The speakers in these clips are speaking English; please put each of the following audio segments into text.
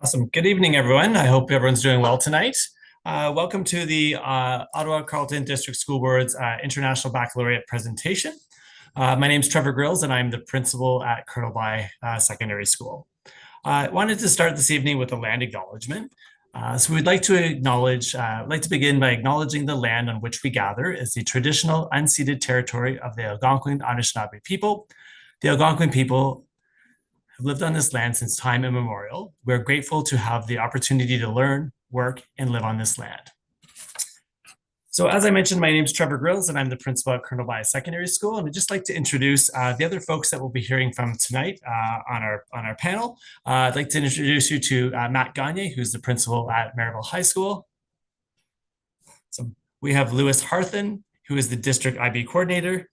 Awesome. Good evening, everyone. I hope everyone's doing well tonight. Welcome to the Ottawa-Carleton District School Board's International Baccalaureate presentation. My name is Trevor Grills, and I'm the principal at Colonel By Secondary School. I wanted to start this evening with a land acknowledgement. So we'd like to begin by acknowledging the land on which we gather as the traditional unceded territory of the Algonquin Anishinaabe people. The Algonquin people have lived on this land since time immemorial. We're grateful to have the opportunity to learn, work, and live on this land. So as I mentioned, my name is Trevor Grills, and I'm the principal at Colonel By Secondary School. And I'd just like to introduce the other folks that we'll be hearing from tonight on our panel. I'd like to introduce you to Matt Gagne, who's the principal at Maryville High School. So we have Lewis Harthen, who is the district IB coordinator.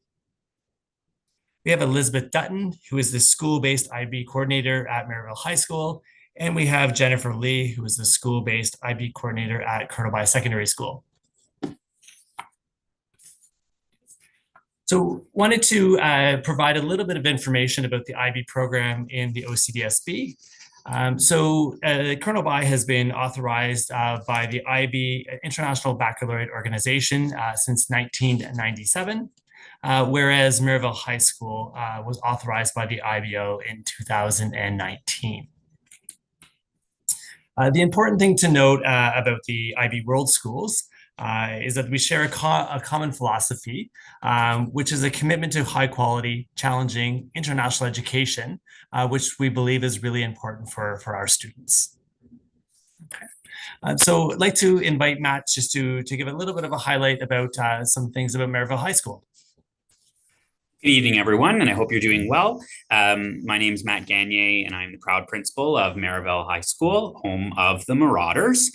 We have Elizabeth Dutton, who is the school-based IB coordinator at Maryville High School. And we have Jennifer Lee, who is the school-based IB coordinator at Colonel By Secondary School. So wanted to provide a little bit of information about the IB program in the OCDSB. Colonel By has been authorized by the IB International Baccalaureate Organization since 1997. Whereas Maryville High School was authorized by the IBO in 2019. The important thing to note about the IB World Schools is that we share a common philosophy, which is a commitment to high quality, challenging international education, which we believe is really important for our students. Okay. So I'd like to invite Matt just to give a little bit of a highlight about some things about Maryville High School. Good evening, everyone, and I hope you're doing well. My name is Matt Gagne, and I'm the proud principal of Maryville High School, home of the Marauders.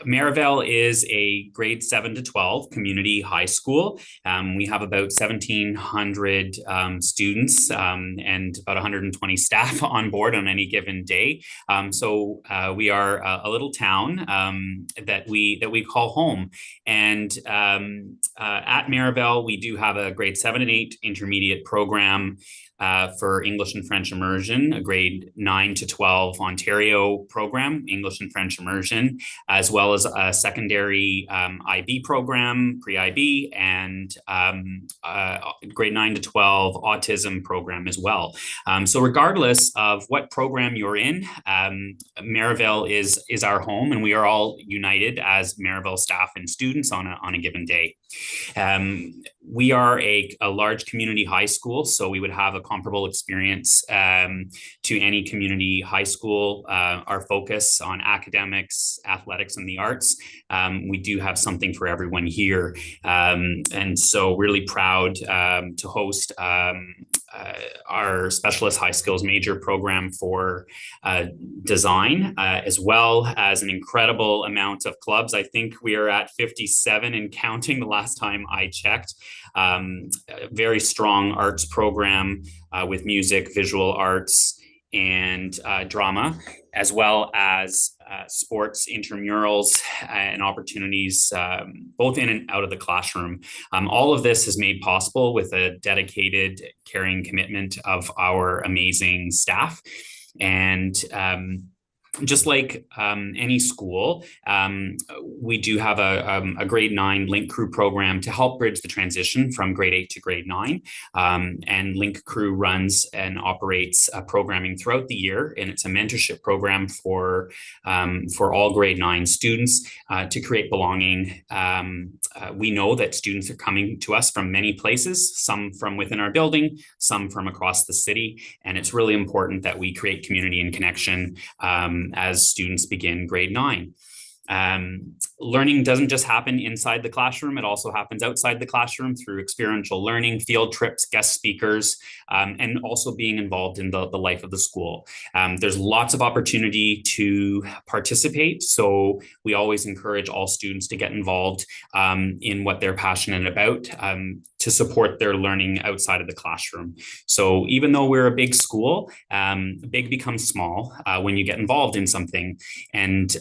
Maryville is a grade 7 to 12 community high school. We have about 1,700 students and about 120 staff on board on any given day. So we are a little town that we call home. And at Maryville, we do have a grade 7 and 8 intermediate program for English and French immersion, a grade 9 to 12 Ontario program, English and French immersion, as well as a secondary IB program, pre-IB, and grade 9 to 12 autism program as well. So regardless of what program you're in, Maryville is our home, and we are all united as Maryville staff and students on a given day. We are a large community high school, so we would have a comparable experience to any community high school. Our focus on academics, athletics, and the arts. We do have something for everyone here. And so really proud to host our specialist high skills major program for design, as well as an incredible amount of clubs. I think we are at 57 and counting the last time I checked. A very strong arts program with music, visual arts, and drama, as well as sports, intramurals, and opportunities both in and out of the classroom. All of this is made possible with a dedicated, caring commitment of our amazing staff. And just like any school, we do have a grade 9 Link Crew program to help bridge the transition from grade 8 to grade 9. And Link Crew runs and operates programming throughout the year, and it's a mentorship program for all grade 9 students to create belonging. We know that students are coming to us from many places, some from within our building, some from across the city, and it's really important that we create community and connection as students begin grade 9. Learning doesn't just happen inside the classroom, it also happens outside the classroom through experiential learning, field trips, guest speakers, and also being involved in the life of the school. There's lots of opportunity to participate, so we always encourage all students to get involved in what they're passionate about to support their learning outside of the classroom. So even though we're a big school, big becomes small when you get involved in something, and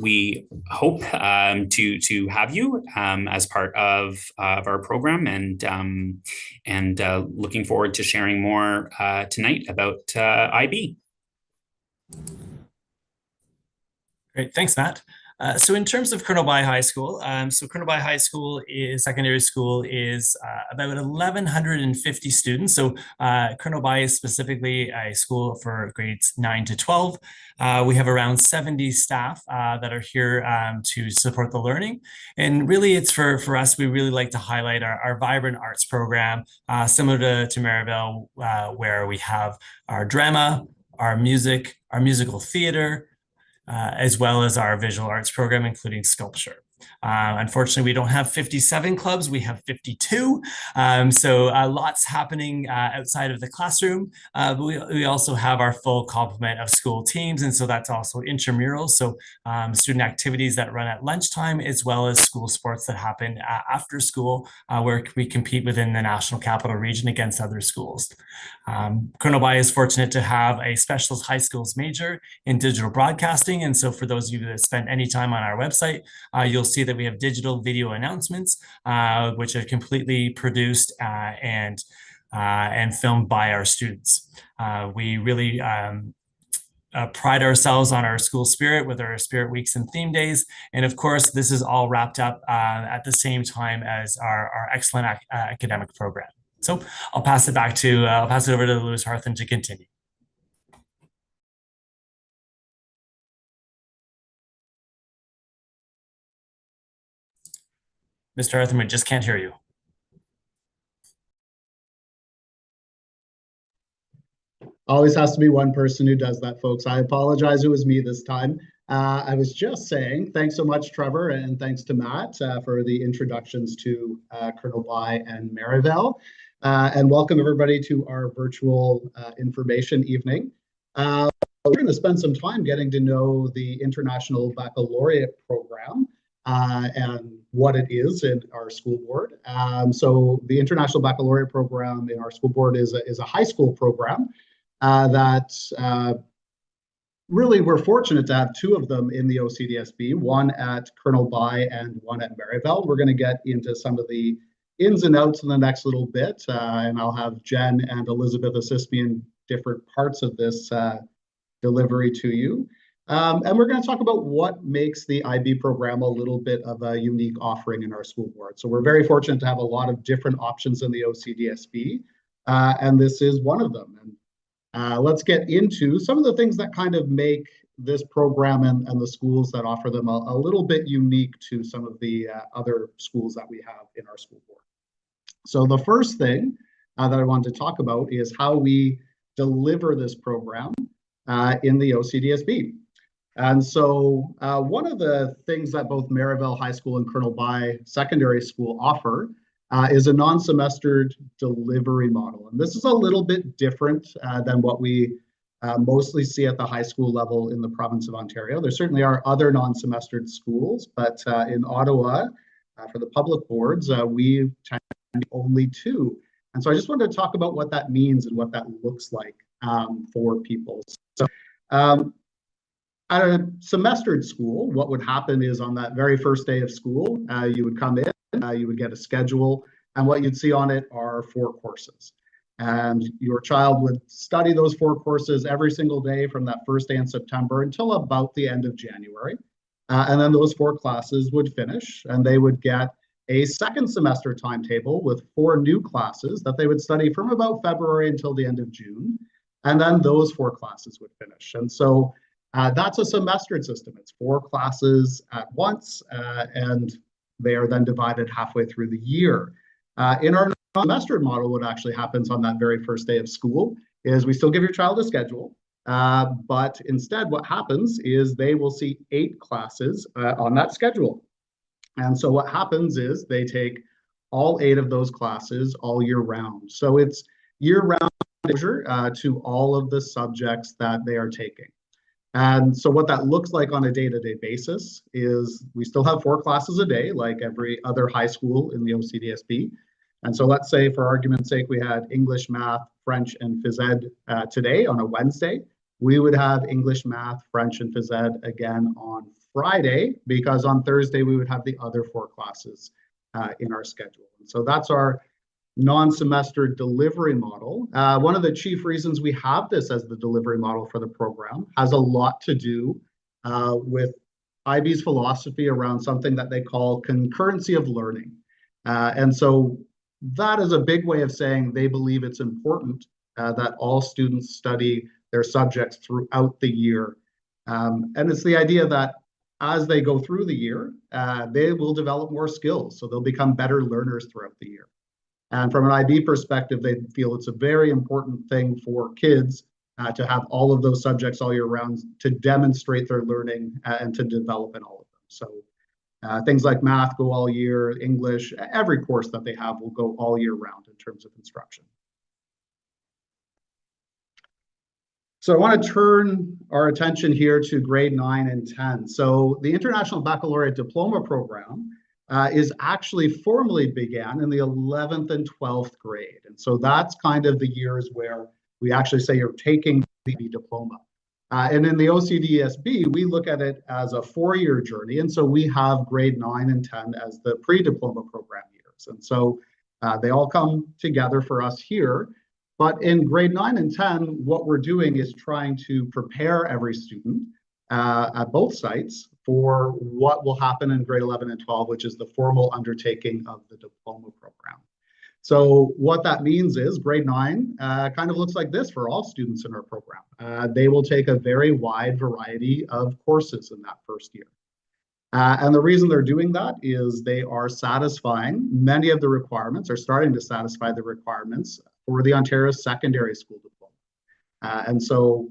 we hope to have you as part of our program, and looking forward to sharing more tonight about IB. Great, thanks, Matt. So in terms of Colonel By High School, so Colonel By High School is secondary school is about 1,150 students. So Colonel By is specifically a school for grades 9 to 12. We have around 70 staff that are here to support the learning. And really it's for us, we really like to highlight our vibrant arts program, similar to Maryville, where we have our drama, our music, our musical theater, as well as our visual arts program, including sculpture. Unfortunately, we don't have 57 clubs, we have 52. So lots happening outside of the classroom. But we also have our full complement of school teams. And so that's also intramurals. So student activities that run at lunchtime, as well as school sports that happen after school, where we compete within the National Capital Region against other schools. Colonel By is fortunate to have a specialist high schools major in digital broadcasting. And so for those of you that spend any time on our website, you'll see that we have digital video announcements, which are completely produced and filmed by our students. We really pride ourselves on our school spirit with our spirit weeks and theme days. And of course, this is all wrapped up at the same time as our excellent academic program. So I'll pass it over to Lewis Harthen to continue. Mr. Harthen, we just can't hear you. Always has to be one person who does that, folks. I apologize, it was me this time. I was just saying, thanks so much, Trevor, and thanks to Matt for the introductions to Colonel By and Maryville. And welcome everybody to our virtual information evening. We're going to spend some time getting to know the International Baccalaureate program and what it is in our school board. So the International Baccalaureate program in our school board is a high school program that really we're fortunate to have two of them in the OCDSB, one at Colonel By and one at Maryville. We're going to get into some of the ins and outs in the next little bit, and I'll have Jen and Elizabeth assist me in different parts of this delivery to you. And we're going to talk about what makes the IB program a little bit of a unique offering in our school board. So we're very fortunate to have a lot of different options in the OCDSB, and this is one of them. And let's get into some of the things that kind of make this program and the schools that offer them a little bit unique to some of the other schools that we have in our school board. So the first thing that I wanted to talk about is how we deliver this program in the OCDSB. And so one of the things that both Maryville High School and Colonel By Secondary School offer is a non-semestered delivery model. And this is a little bit different than what we mostly see at the high school level in the province of Ontario. There certainly are other non-semestered schools, but in Ottawa, for the public boards, we tend to be only two. And so I just wanted to talk about what that means and what that looks like for people. So at a semestered school, what would happen is on that very first day of school, you would come in, you would get a schedule, and what you'd see on it are 4 courses. And your child would study those 4 courses every single day from that first day in September until about the end of January. And then those 4 classes would finish, and they would get a second semester timetable with 4 new classes that they would study from about February until the end of June. And then those 4 classes would finish. And so that's a semestered system. It's 4 classes at once, and they are then divided halfway through the year. In our semestered model, what actually happens on that very first day of school is we still give your child a schedule, but instead what happens is they will see 8 classes on that schedule. And so what happens is they take all 8 of those classes all year round. So it's year-round exposure to all of the subjects that they are taking. And so what that looks like on a day-to-day basis is we still have 4 classes a day, like every other high school in the OCDSB. And so let's say, for argument's sake, we had English, math, French, and phys ed today on a Wednesday. We would have English, math, French, and phys ed again on Friday, because on Thursday we would have the other 4 classes in our schedule. And so that's our non-semester delivery model. One of the chief reasons we have this as the delivery model for the program has a lot to do with IB's philosophy around something that they call concurrency of learning. And so that is a big way of saying they believe it's important that all students study their subjects throughout the year. And it's the idea that as they go through the year, they will develop more skills. So they'll become better learners throughout the year. And from an IB perspective, they feel it's a very important thing for kids to have all of those subjects all year round to demonstrate their learning and to develop in all of them. So things like math go all year, English, every course that they have will go all year round in terms of instruction. So I want to turn our attention here to grade 9 and 10. So the International Baccalaureate Diploma program is actually formally began in the 11th and 12th grade. And so that's kind of the years where we actually say you're taking the diploma. And in the OCDSB, we look at it as a 4-year journey. And so we have grade 9 and 10 as the pre-diploma program years. And so they all come together for us here. But in grade 9 and 10, what we're doing is trying to prepare every student at both sites for what will happen in grade 11 and 12, which is the formal undertaking of the diploma program. So what that means is grade 9 kind of looks like this for all students in our program. They will take a very wide variety of courses in that first year. And the reason they're doing that is they are satisfying many of the requirements, or starting to satisfy the requirements for the Ontario Secondary School Diploma. And so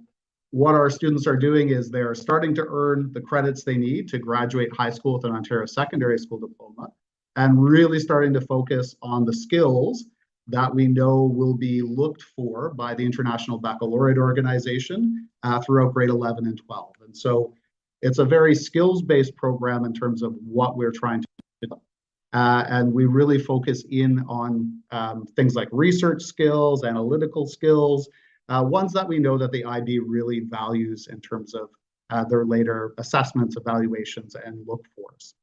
what our students are doing is they're starting to earn the credits they need to graduate high school with an Ontario Secondary School Diploma, and really starting to focus on the skills that we know will be looked for by the International Baccalaureate Organization throughout grade 11 and 12. And so it's a very skills-based program in terms of what we're trying to do. And we really focus in on things like research skills, analytical skills, ones that we know that the IB really values in terms of their later assessments, evaluations, and look-fors.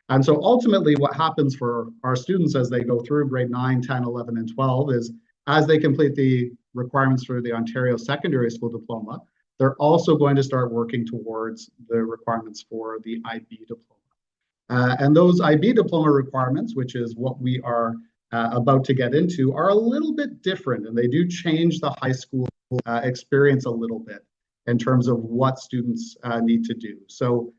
And so ultimately what happens for our students as they go through grade 9, 10, 11, and 12 is as they complete the requirements for the Ontario Secondary School Diploma, they're also going to start working towards the requirements for the IB diploma. And those IB diploma requirements, which is what we are about to get into, are a little bit different, and they do change the high school experience a little bit in terms of what students need to do. So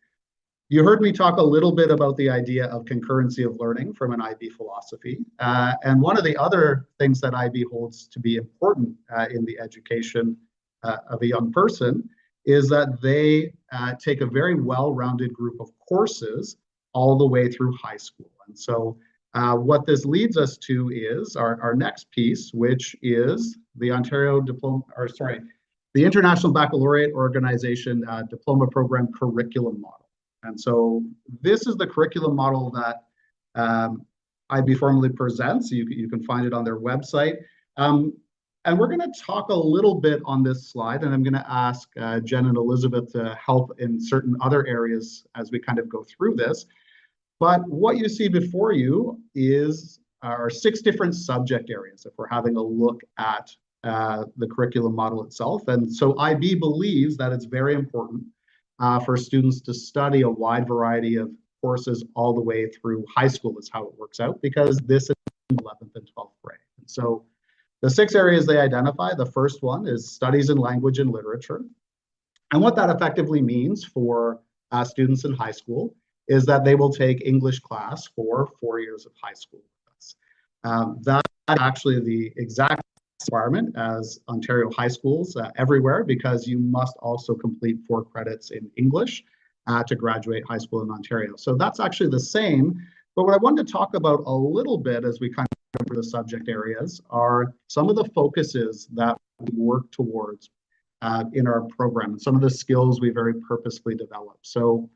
you heard me talk a little bit about the idea of concurrency of learning from an IB philosophy. And one of the other things that IB holds to be important in the education of a young person is that they take a very well-rounded group of courses all the way through high school. And so what this leads us to is our next piece, which is the the International Baccalaureate Organization Diploma Program Curriculum Model. And so this is the curriculum model that IB formally presents. You can find it on their website. And we're going to talk a little bit on this slide, and I'm going to ask Jen and Elizabeth to help in certain other areas as we kind of go through this. But what you see before you are 6 different subject areas if we're having a look at the curriculum model itself. And so IB believes that it's very important for students to study a wide variety of courses all the way through high school is how it works out, because this is 11th and 12th grade. And so the 6 areas they identify, the first one is studies in language and literature. And what that effectively means for students in high school is that they will take English class for 4 years of high school with us. That's actually the exact requirement as Ontario high schools everywhere, because you must also complete 4 credits in English to graduate high school in Ontario. So that's actually the same. But what I wanted to talk about a little bit as we kind of go through the subject areas are some of the focuses that we work towards in our program, and some of the skills we very purposefully develop. So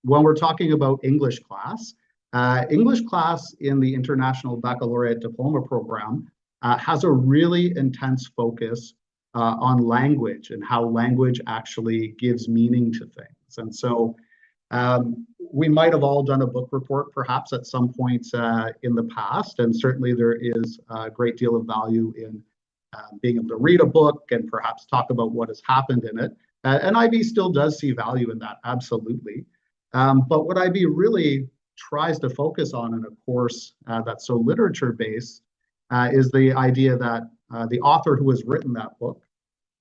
when we're talking about English class in the International Baccalaureate Diploma Program has a really intense focus on language and how language actually gives meaning to things. And so we might have all done a book report perhaps at some point in the past, and certainly there is a great deal of value in being able to read a book and perhaps talk about what has happened in it. And IB still does see value in that, absolutely. But what IB really tries to focus on in a course that's so literature-based is the idea that the author who has written that book,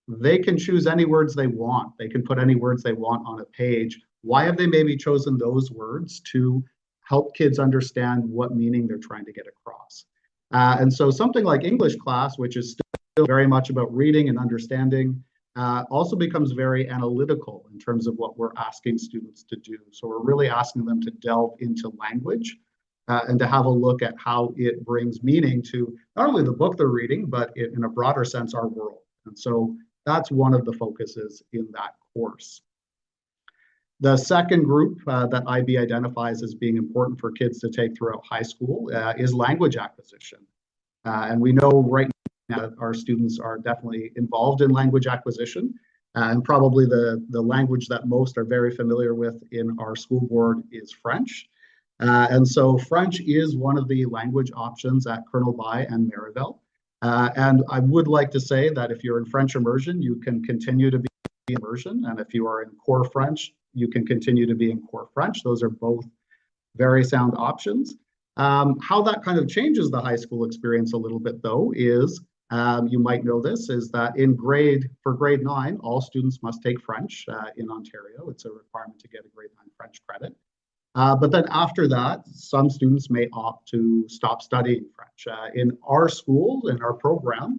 they can choose any words they want. They can put any words they want on a page. Why have they maybe chosen those words? To help kids understand what meaning they're trying to get across. And so something like English class, which is still very much about reading and understanding, also becomes very analytical in terms of what we're asking students to do. So we're really asking them to delve into language and to have a look at how it brings meaning to not only the book they're reading, but in a broader sense, our world. And so that's one of the focuses in that course. The second group that IB identifies as being important for kids to take throughout high school is language acquisition. And we know right now that our students are definitely involved in language acquisition. And probably the language that most are very familiar with in our school board is French. And so French is one of the language options at Colonel By and Merivale. And I would like to say that if you're in French immersion, you can continue to be in immersion. And if you are in core French, you can continue to be in core French. Those are both very sound options. How that kind of changes the high school experience a little bit, though, is you might know this, is that for grade 9, all students must take French in Ontario. It's a requirement to get a grade 9 French credit. But then after that, some students may opt to stop studying French. In our school, in our program,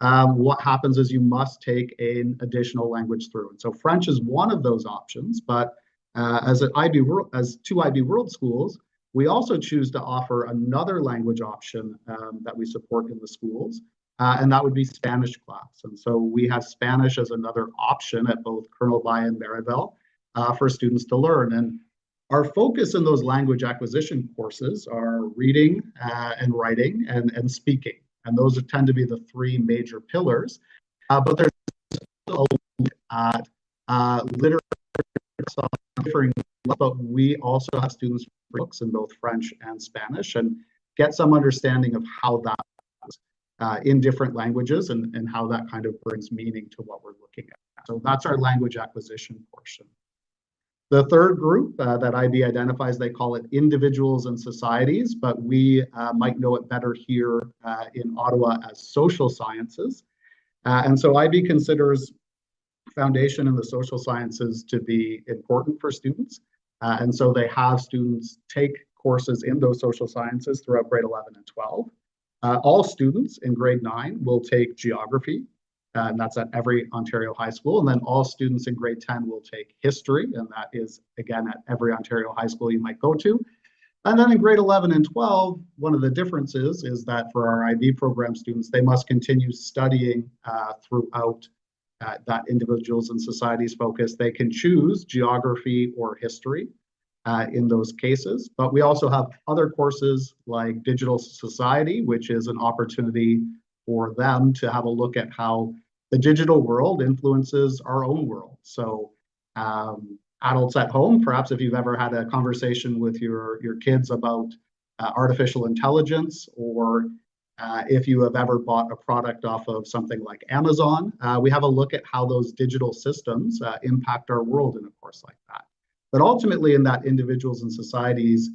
what happens is you must take an additional language through. And so French is one of those options, but as two IB World schools, we also choose to offer another language option that we support in the schools, and that would be Spanish class. And so we have Spanish as another option at both Colonel By and Merivale for students to learn. And our focus in those language acquisition courses are reading and writing and speaking. And those tend to be the three major pillars. But there's a look at literature, differing, but we also have students read books in both French and Spanish and get some understanding of how that is in different languages and how that kind of brings meaning to what we're looking at. So that's our language acquisition portion. The third group that IB identifies, they call it individuals and societies, but we might know it better here in Ottawa as social sciences. And so IB considers foundation in the social sciences to be important for students. And so they have students take courses in those social sciences throughout grade 11 and 12. All students in grade 9 will take geography, and that's at every Ontario high school. And then all students in grade 10 will take history, and that is, again, at every Ontario high school you might go to. And then in grade 11 and 12, one of the differences is that for our IB program students, they must continue studying throughout that individuals and societies focus. They can choose geography or history in those cases. But we also have other courses like digital society, which is an opportunity for them to have a look at how the digital world influences our own world. So adults at home, perhaps if you've ever had a conversation with your kids about artificial intelligence, or if you have ever bought a product off of something like Amazon, we have a look at how those digital systems impact our world in a course like that. But ultimately in that individuals and societies,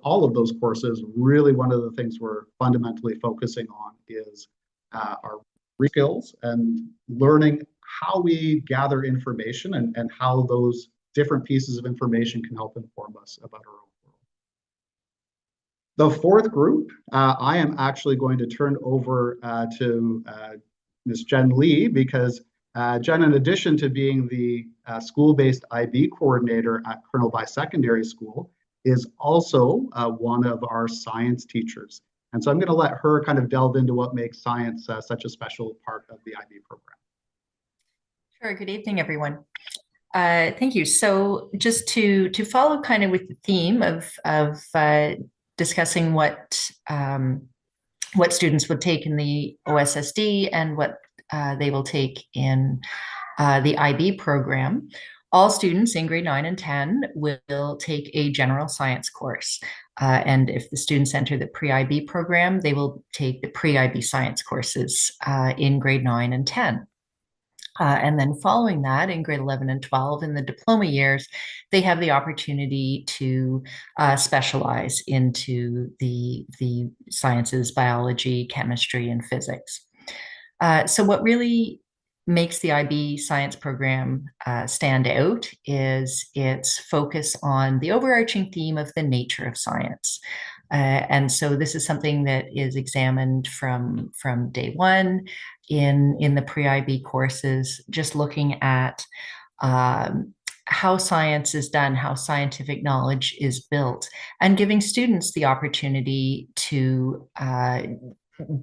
all of those courses, really one of the things we're fundamentally focusing on is our skills and learning how we gather information and how those different pieces of information can help inform us about our own world. The fourth group, I am actually going to turn over to Ms. Jen Lee, because Jen, in addition to being the school-based IB coordinator at Colonel By Secondary School, is also one of our science teachers. And so I'm going to let her kind of delve into what makes science such a special part of the IB program. Sure. Good evening, everyone. Thank you. So just to follow kind of with the theme of discussing what students would take in the OSSD and what they will take in the IB program, All students in grade 9 and 10 will take a general science course. And if the students enter the pre-IB program, they will take the pre-IB science courses in grade 9 and 10. And then following that, in grade 11 and 12, in the diploma years, they have the opportunity to specialize into the sciences, biology, chemistry, and physics. So what really makes the IB science program stand out is its focus on the overarching theme of the nature of science. And so this is something that is examined from day one in the pre-IB courses, just looking at how science is done, how scientific knowledge is built, and giving students the opportunity to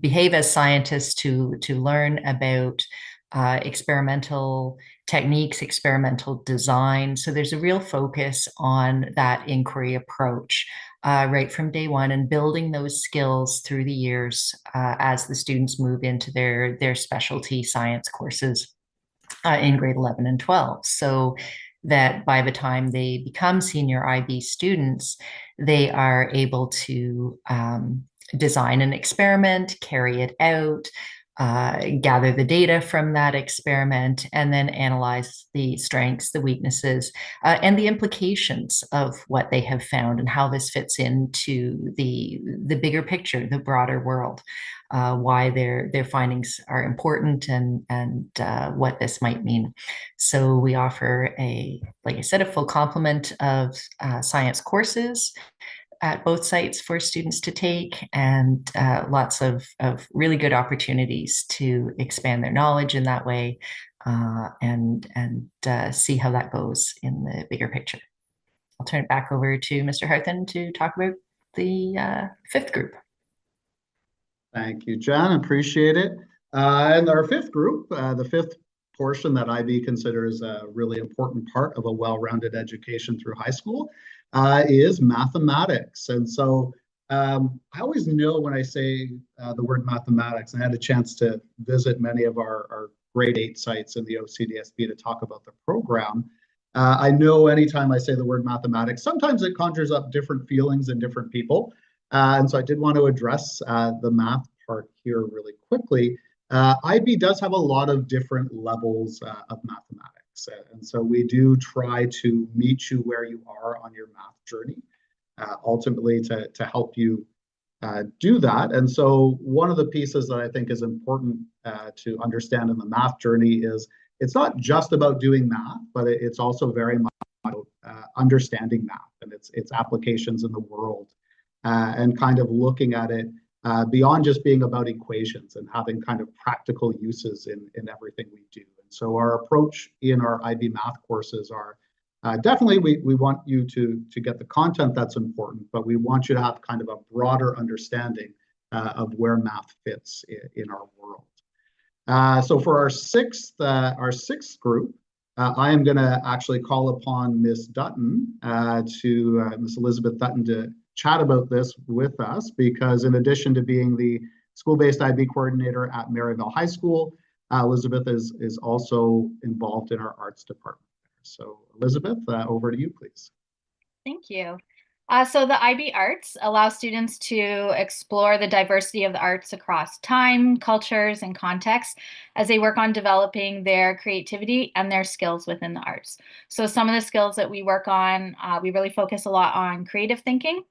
behave as scientists, to learn about experimental techniques, experimental design. So there's a real focus on that inquiry approach right from day one, and building those skills through the years as the students move into their specialty science courses in grade 11 and 12. So that by the time they become senior IB students, they are able to design an experiment, carry it out, gather the data from that experiment, and then analyze the strengths, the weaknesses, and the implications of what they have found and how this fits into the bigger picture, the broader world, why their findings are important, and what this might mean. So we offer like I said, a full complement of science courses at both sites for students to take, and lots of really good opportunities to expand their knowledge in that way, and see how that goes in the bigger picture. I'll turn it back over to Mr. Harthen to talk about the fifth group. Thank you, Jen. Appreciate it. And our fifth group, the fifth portion that IB considers a really important part of a well-rounded education through high school, is mathematics. And so I always know when I say the word mathematics, and I had a chance to visit many of our grade 8 sites in the OCDSB to talk about the program. I know anytime I say the word mathematics, sometimes it conjures up different feelings in different people. And so I did want to address the math part here really quickly. IB does have a lot of different levels of mathematics. And so we do try to meet you where you are on your math journey, ultimately to help you do that. And so one of the pieces that I think is important to understand in the math journey is it's not just about doing math, but it's also very much about understanding math and its applications in the world, and kind of looking at it beyond just being about equations and having kind of practical uses in everything we do. And so our approach in our IB math courses are definitely we want you to get the content that's important, but we want you to have kind of a broader understanding of where math fits in our world. So for our sixth group, I am going to actually call upon Miss Dutton, Miss Elizabeth Dutton, to chat about this with us, because in addition to being the school-based IB coordinator at Maryville High School, Elizabeth is also involved in our arts department. So Elizabeth, over to you, please. Thank you. So the IB Arts allow students to explore the diversity of the arts across time, cultures, and contexts as they work on developing their creativity and their skills within the arts. So some of the skills that we work on, we really focus a lot on creative thinking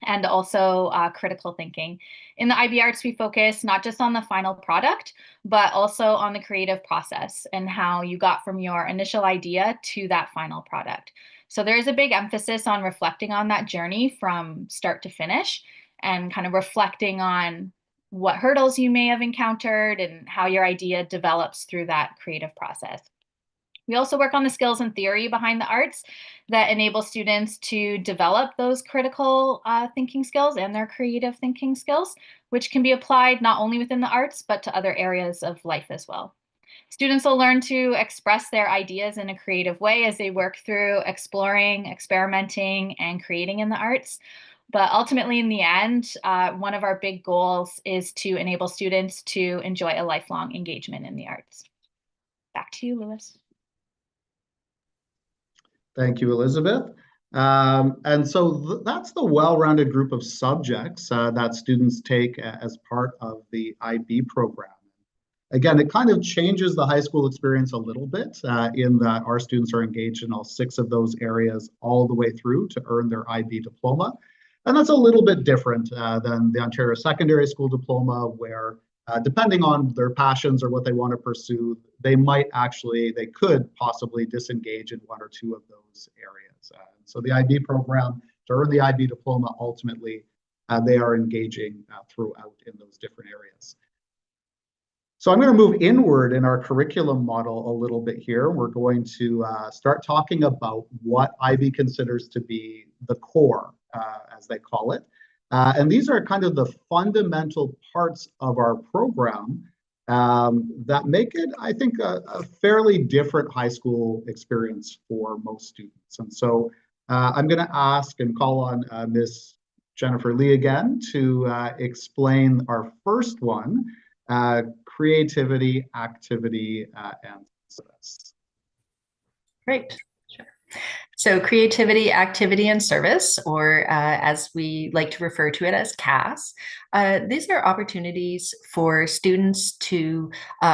and also critical thinking. In the IB Arts, we focus not just on the final product, but also on the creative process and how you got from your initial idea to that final product. So there is a big emphasis on reflecting on that journey from start to finish and kind of reflecting on what hurdles you may have encountered and how your idea develops through that creative process. We also work on the skills and theory behind the arts that enable students to develop those critical thinking skills and their creative thinking skills, which can be applied not only within the arts, but to other areas of life as well. Students will learn to express their ideas in a creative way as they work through exploring, experimenting, and creating in the arts. But ultimately, in the end, one of our big goals is to enable students to enjoy a lifelong engagement in the arts. Back to you, Lewis. Thank you, Elizabeth. And so that's the well-rounded group of subjects that students take as part of the IB program. Again, it kind of changes the high school experience a little bit in that our students are engaged in all 6 of those areas all the way through to earn their IB diploma. And that's a little bit different than the Ontario Secondary School Diploma, where depending on their passions or what they want to pursue, they could possibly disengage in 1 or 2 of those areas. So the IB program, to earn the IB diploma, ultimately, they are engaging throughout in those different areas. So I'm going to move inward in our curriculum model a little bit here. We're going to start talking about what IB considers to be the core, as they call it. And these are kind of the fundamental parts of our program that make it, I think, a fairly different high school experience for most students. And so I'm going to ask and call on Ms. Jennifer Lee again to explain our first one, creativity, activity, and service. Great. Sure. So creativity, activity, and service, or as we like to refer to it as CAS, these are opportunities for students to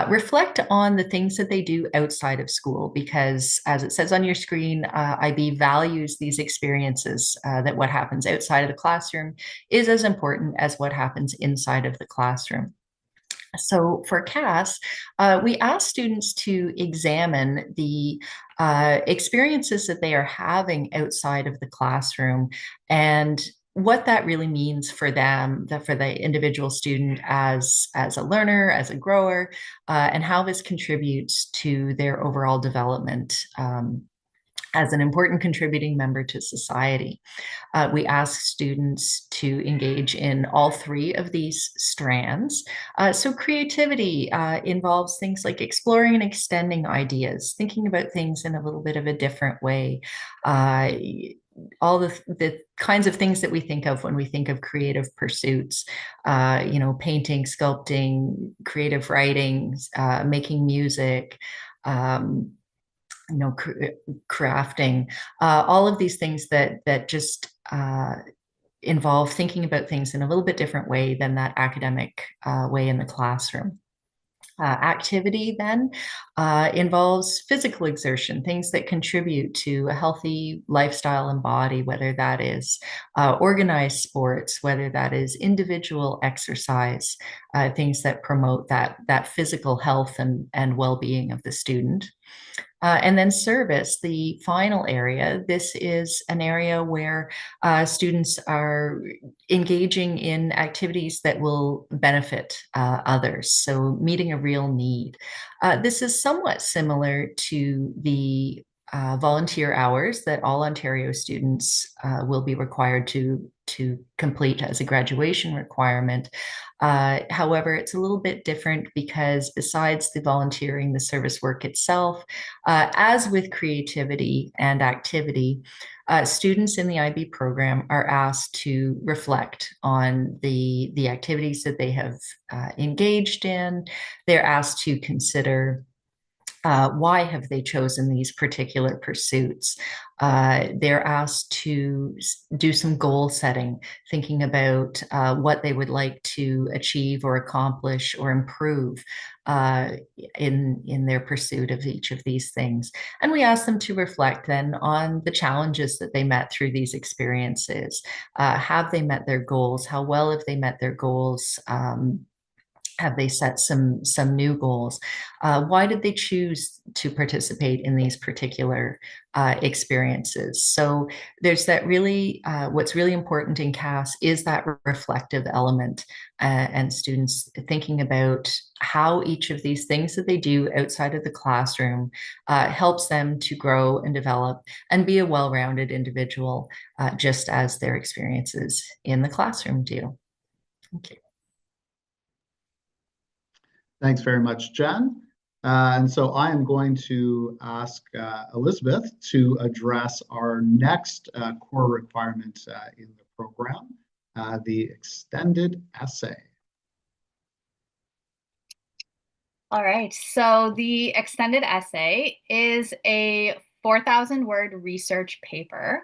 reflect on the things that they do outside of school, because as it says on your screen, IB values these experiences, that what happens outside of the classroom is as important as what happens inside of the classroom. So for CAS, we ask students to examine the experiences that they are having outside of the classroom and what that really means for them, for the individual student as a learner, as a grower, and how this contributes to their overall development as an important contributing member to society. We ask students to engage in all 3 of these strands. So creativity involves things like exploring and extending ideas, thinking about things in a little bit of a different way. All the kinds of things that we think of when we think of creative pursuits, painting, sculpting, creative writing, making music, crafting, all of these things that just involve thinking about things in a little bit different way than that academic way in the classroom. Activity then involves physical exertion, things that contribute to a healthy lifestyle and body, whether that is organized sports, whether that is individual exercise, things that promote that physical health and well-being of the student. And then service, the final area. This is an area where students are engaging in activities that will benefit others, so meeting a real need. This is somewhat similar to the volunteer hours that all Ontario students will be required to complete as a graduation requirement. However, it's a little bit different because besides the volunteering, the service work itself, as with creativity and activity, students in the IB program are asked to reflect on the activities that they have engaged in. They're asked to consider why have they chosen these particular pursuits? They're asked to do some goal setting, thinking about what they would like to achieve or accomplish or improve in their pursuit of each of these things. And we ask them to reflect then on the challenges that they met through these experiences. Have they met their goals? How well have they met their goals? Have they set some new goals? Why did they choose to participate in these particular experiences? So there's that really, what's really important in CAS is that reflective element and students thinking about how each of these things that they do outside of the classroom helps them to grow and develop and be a well-rounded individual, just as their experiences in the classroom do. Okay. Thanks very much, Jen. And so I am going to ask Elizabeth to address our next core requirement in the program, the extended essay. All right, so the extended essay is a 4,000 word research paper.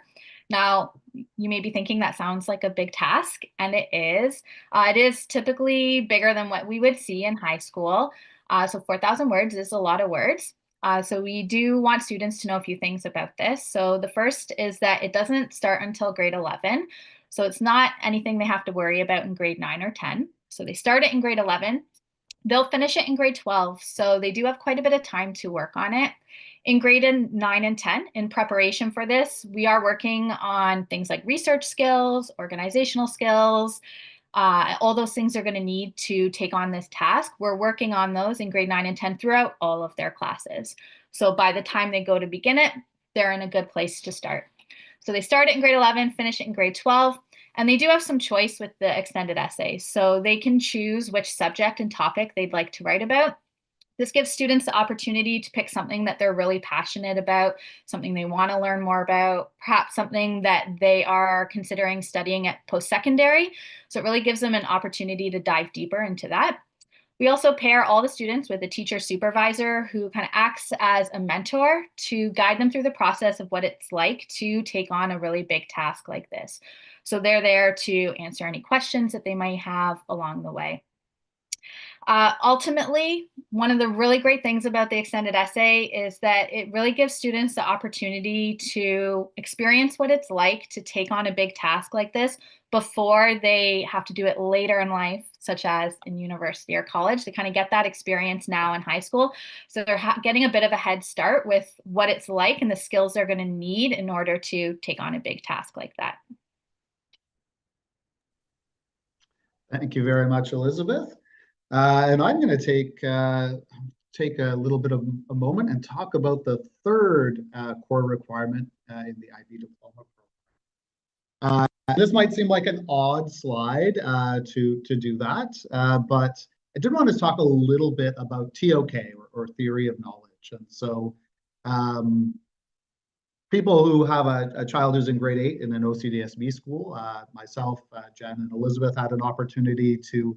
Now, you may be thinking that sounds like a big task, and it is. It is typically bigger than what we would see in high school. So 4,000 words is a lot of words. So we do want students to know a few things about this. So the first is that it doesn't start until grade 11. So it's not anything they have to worry about in grade 9 or 10. So they start it in grade 11. They'll finish it in grade 12. So they do have quite a bit of time to work on it. In grade 9 and 10, in preparation for this, we are working on things like research skills, organizational skills. All those things are going to need to take on this task. We're working on those in grade 9 and 10 throughout all of their classes. So by the time they go to begin it, they're in a good place to start. So they start it in grade 11, finish it in grade 12, and they do have some choice with the extended essay. So they can choose which subject and topic they'd like to write about. This gives students the opportunity to pick something that they're really passionate about, something they want to learn more about, perhaps something that they are considering studying at post-secondary. So it really gives them an opportunity to dive deeper into that. We also pair all the students with a teacher supervisor who kind of acts as a mentor to guide them through the process of what it's like to take on a really big task like this. So they're there to answer any questions that they might have along the way. Ultimately, one of the really great things about the extended essay is that it really gives students the opportunity to experience what it's like to take on a big task like this before they have to do it later in life, such as in university or college. They kind of get that experience now in high school. So they're getting a bit of a head start with what it's like and the skills they're going to need in order to take on a big task like that. Thank you very much, Elizabeth. And I'm going to take a little bit of a moment and talk about the third core requirement in the IB diploma program. This might seem like an odd slide to do that, but I did want to talk a little bit about TOK, or theory of knowledge. And so people who have a child who's in grade 8 in an OCDSB school, myself, Jen, and Elizabeth had an opportunity to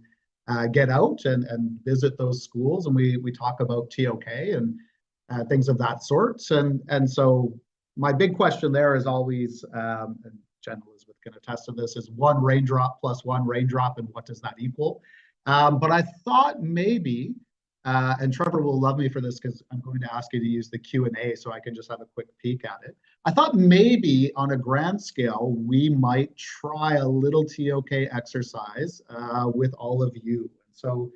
get out and visit those schools, and we talk about TOK and things of that sort. And so my big question there is always, and Jen and Elizabeth can attest to this, is one raindrop plus one raindrop, and what does that equal? But I thought maybe, and Trevor will love me for this because I'm going to ask you to use the Q&A so I can just have a quick peek at it. I thought maybe on a grand scale, we might try a little TOK exercise with all of you. So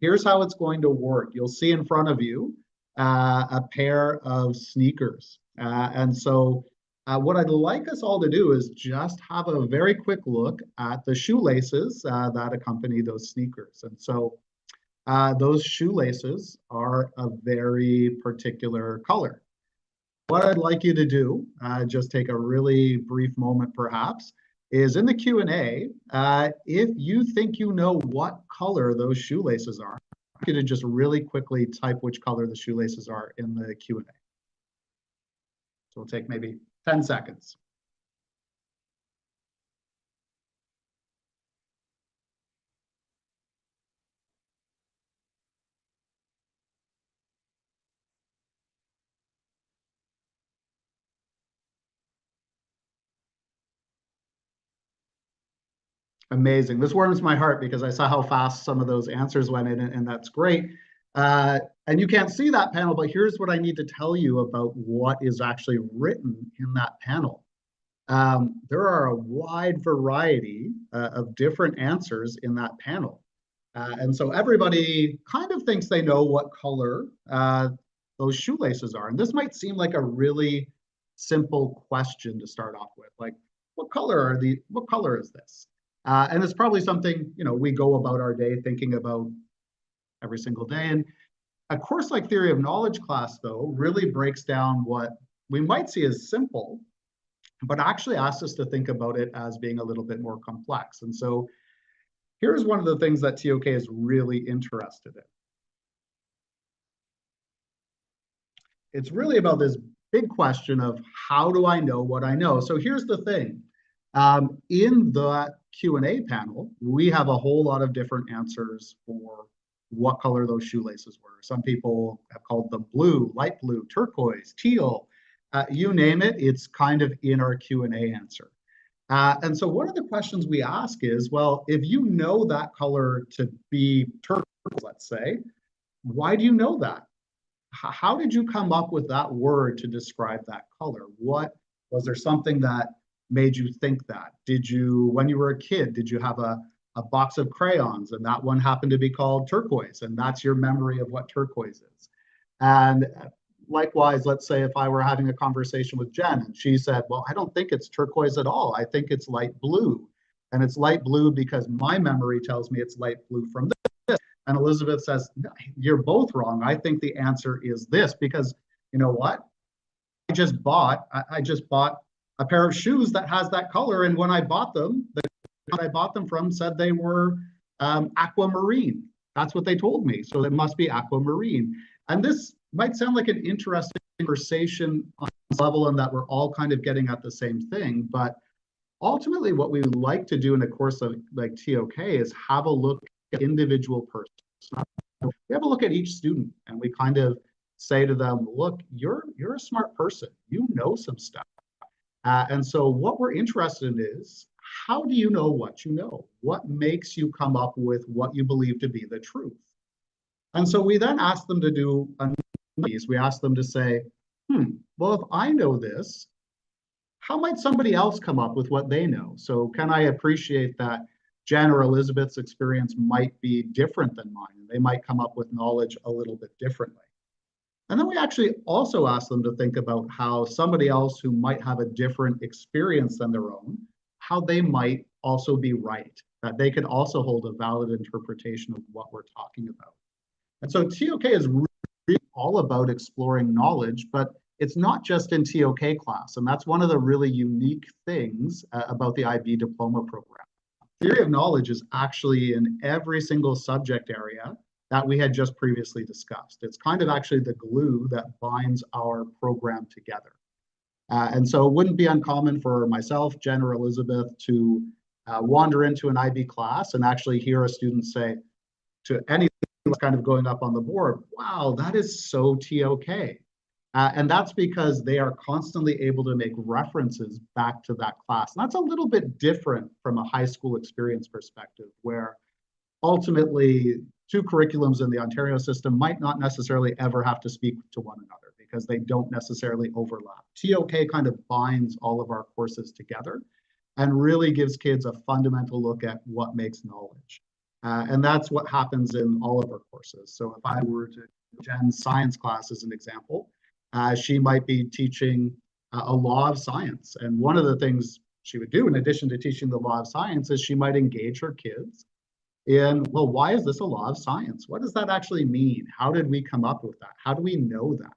here's how it's going to work. You'll see in front of you a pair of sneakers. And so what I'd like us all to do is just have a very quick look at the shoelaces that accompany those sneakers. And so those shoelaces are a very particular color. What I'd like you to do, just take a really brief moment perhaps, is in the Q&A, if you think you know what color those shoelaces are, I want you to just really quickly type which color the shoelaces are in the Q&A. So we'll take maybe 10 seconds. Amazing. This warms my heart because I saw how fast some of those answers went in, and that's great. And you can't see that panel, but here's what I need to tell you about what is actually written in that panel. There are a wide variety of different answers in that panel. And so everybody kind of thinks they know what color those shoelaces are. And this might seem like a really simple question to start off with, like, what color is this? And it's probably something, we go about our day thinking about every single day. And a course like Theory of Knowledge class, though, really breaks down what we might see as simple, but actually asks us to think about it as being a little bit more complex. And so here's one of the things that TOK is really interested in. It's really about this big question of, how do I know what I know? So here's the thing. In the Q&A panel, we have a whole lot of different answers for what color those shoelaces were. Some people have called them blue, light blue, turquoise, teal. You name it, it's kind of in our Q&A answer. And so one of the questions we ask is, well, if you know that color to be turquoise, let's say, why do you know that? How did you come up with that word to describe that color? Was there something that made you think that? Did you, when you were a kid, did you have a box of crayons and that one happened to be called turquoise and that's your memory of what turquoise is? And likewise, let's say if I were having a conversation with Jen and she said, well, I don't think it's turquoise at all. I think it's light blue. And it's light blue because my memory tells me it's light blue from this. And Elizabeth says, you're both wrong. I think the answer is this because you know what? I just bought a pair of shoes that has that color. And when I bought them, the company I bought them from said they were aquamarine. That's what they told me. So it must be aquamarine. And this might sound like an interesting conversation on this level and that we're all kind of getting at the same thing. But ultimately, what we like to do in a course of like TOK is have a look at individual person. We have a look at each student and we kind of say to them, look, you're a smart person. You know some stuff. And so what we're interested in is, how do you know what you know? What makes you come up with what you believe to be the truth? And so we then ask them to do analyses. We ask them to say, well, if I know this, how might somebody else come up with what they know? So can I appreciate that Jen or Elizabeth's experience might be different than mine? They might come up with knowledge a little bit differently. And then we actually also ask them to think about how somebody else who might have a different experience than their own, how they might also be right, that they could also hold a valid interpretation of what we're talking about. And so TOK is really all about exploring knowledge, but it's not just in TOK class. And that's one of the really unique things about the IB diploma program. Theory of knowledge is actually in every single subject area that we had just previously discussed. It's kind of actually the glue that binds our program together. And so it wouldn't be uncommon for myself, Jen, or Elizabeth to wander into an IB class and actually hear a student say to anything that's kind of going up on the board, wow, that is so TOK. And that's because they are constantly able to make references back to that class. And that's a little bit different from a high school experience perspective, where ultimately two curriculums in the Ontario system might not necessarily ever have to speak to one another because they don't necessarily overlap. TOK kind of binds all of our courses together and really gives kids a fundamental look at what makes knowledge. And that's what happens in all of our courses. So if I were to Jen's science class as an example, she might be teaching a law of science. And one of the things she would do in addition to teaching the law of science is she might engage her kids in, well, why is this a law of science? What does that actually mean? How did we come up with that? How do we know that?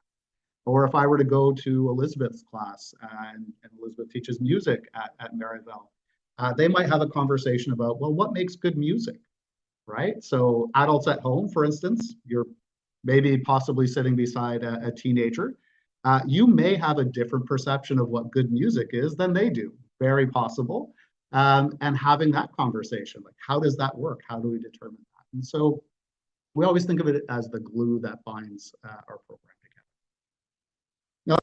Or if I were to go to Elizabeth's class and Elizabeth teaches music at Maryville, they might have a conversation about, well, what makes good music, right? So adults at home, for instance, you're maybe possibly sitting beside a teenager. You may have a different perception of what good music is than they do, very possible. And having that conversation, like, how does that work? How do we determine that? And so we always think of it as the glue that binds our program together. Now,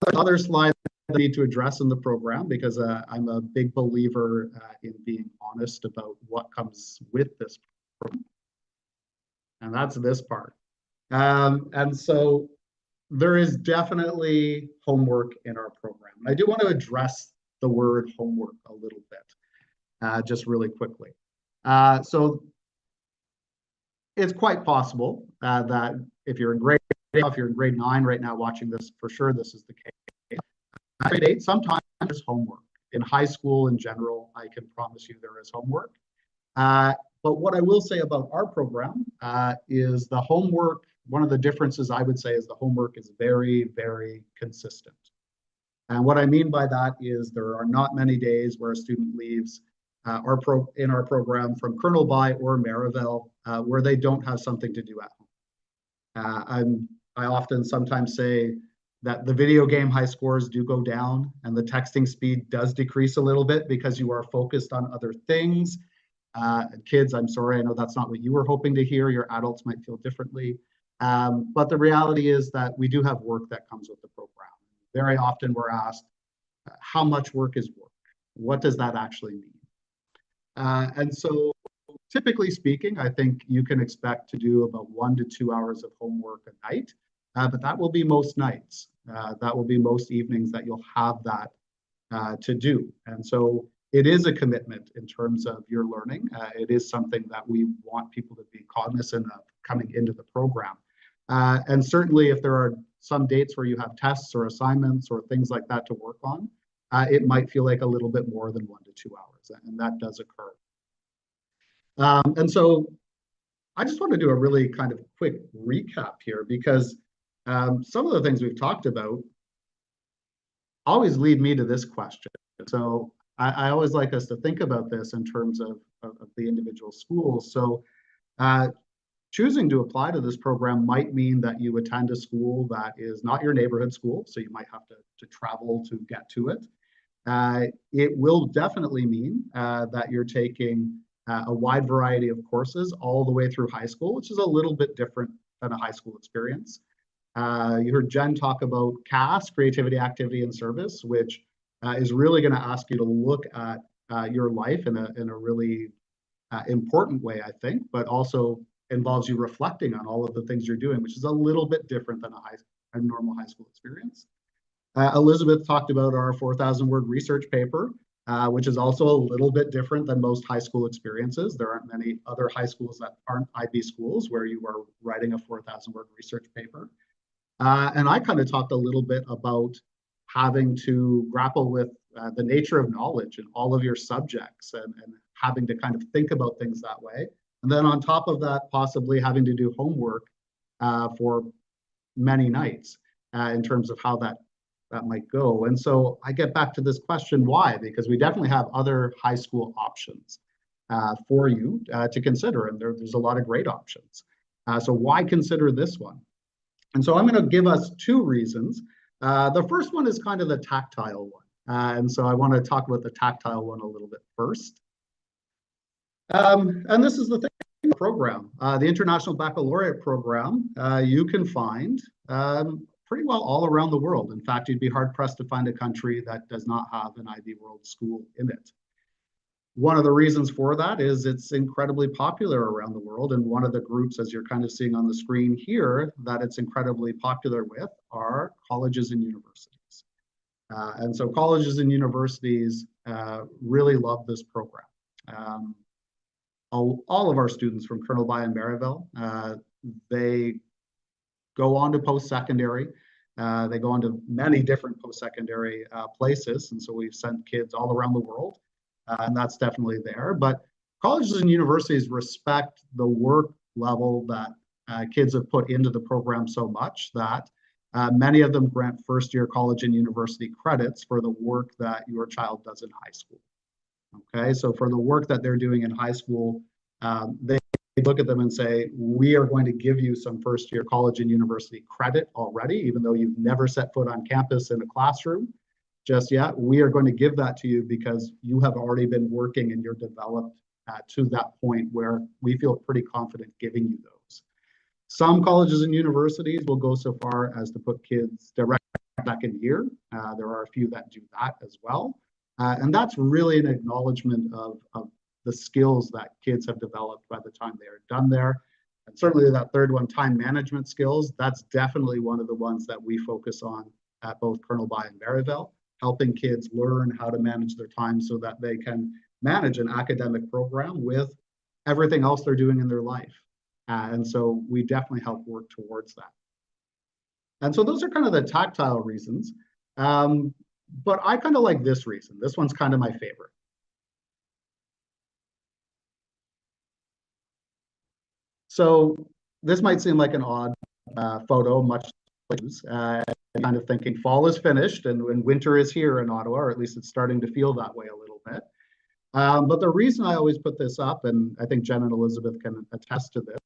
another slide I need to address in the program, because I'm a big believer in being honest about what comes with this program. And that's this part. And so there is definitely homework in our program. I do want to address the word homework a little bit, just really quickly. So it's quite possible that if you're in grade 9 right now watching this, for sure this is the case. Grade 8, sometimes there's homework. In high school in general, I can promise you there is homework. But what I will say about our program is the homework, one of the differences I would say is the homework is very, very consistent. And what I mean by that is there are not many days where a student leaves in our program from Colonel By or Maryville where they don't have something to do at home. I often sometimes say that the video game high scores do go down and the texting speed does decrease a little bit because you are focused on other things. Kids, I'm sorry, I know that's not what you were hoping to hear. Your adults might feel differently. But the reality is that we do have work that comes with the program. very often we're asked, how much work is work? What does that actually mean? And so typically speaking, I think you can expect to do about 1 to 2 hours of homework a night, but that will be most nights. That will be most evenings that you'll have that to do. And so it is a commitment in terms of your learning. It is something that we want people to be cognizant of coming into the program. And certainly if there are some dates where you have tests or assignments or things like that to work on, it might feel like a little bit more than 1 to 2 hours, and that does occur. And so I just want to do a really kind of quick recap here, because some of the things we've talked about always lead me to this question. So I always like us to think about this in terms of the individual schools. So choosing to apply to this program might mean that you attend a school that is not your neighborhood school, so you might have to travel to get to it. It will definitely mean that you're taking a wide variety of courses all the way through high school, which is a little bit different than a high school experience. You heard Jen talk about CAS, Creativity, Activity, and Service, which is really going to ask you to look at your life in a really important way, I think, but also involves you reflecting on all of the things you're doing, which is a little bit different than a normal high school experience. Elizabeth talked about our 4,000 word research paper, which is also a little bit different than most high school experiences. There aren't many other high schools that aren't IB schools where you are writing a 4,000 word research paper. And I kind of talked a little bit about having to grapple with the nature of knowledge in all of your subjects and having to kind of think about things that way. And then on top of that, possibly having to do homework for many nights in terms of how that might go. And so I get back to this question, why? Because we definitely have other high school options for you to consider, and there's a lot of great options. So why consider this one? And so I'm going to give us two reasons. The first one is kind of the tactile one. And so I want to talk about the tactile one a little bit first. And this is the thing, the program, the International Baccalaureate program, you can find pretty well all around the world. In fact, you'd be hard pressed to find a country that does not have an IB World School in it. One of the reasons for that is it's incredibly popular around the world. And one of the groups, as you're kind of seeing on the screen here, that it's incredibly popular with are colleges and universities. And so colleges and universities really love this program. All of our students from Colonel By and Maryville, they go on to post-secondary. They go on to many different post-secondary places. And so we've sent kids all around the world. And that's definitely there. But colleges and universities respect the work level that kids have put into the program so much that many of them grant first-year college and university credits for the work that your child does in high school. Okay, so for the work that they're doing in high school, they look at them and say, we are going to give you some first-year college and university credit already, even though you've never set foot on campus in a classroom just yet. We are going to give that to you because you have already been working and you're developed to that point where we feel pretty confident giving you those. Some colleges and universities will go so far as to put kids direct second year. There are a few that do that as well. And that's really an acknowledgement of the skills that kids have developed by the time they are done there. And certainly that third one, time management skills, that's definitely one of the ones that we focus on at both Colonel By and Maryville, helping kids learn how to manage their time so that they can manage an academic program with everything else they're doing in their life. And so we definitely help work towards that. And so those are kind of the tactile reasons. But I kind of like this reason. This one's kind of my favorite. So this might seem like an odd photo, much like kind of thinking fall is finished and winter is here in Ottawa, or at least it's starting to feel that way a little bit. But the reason I always put this up, and I think Jen and Elizabeth can attest to this,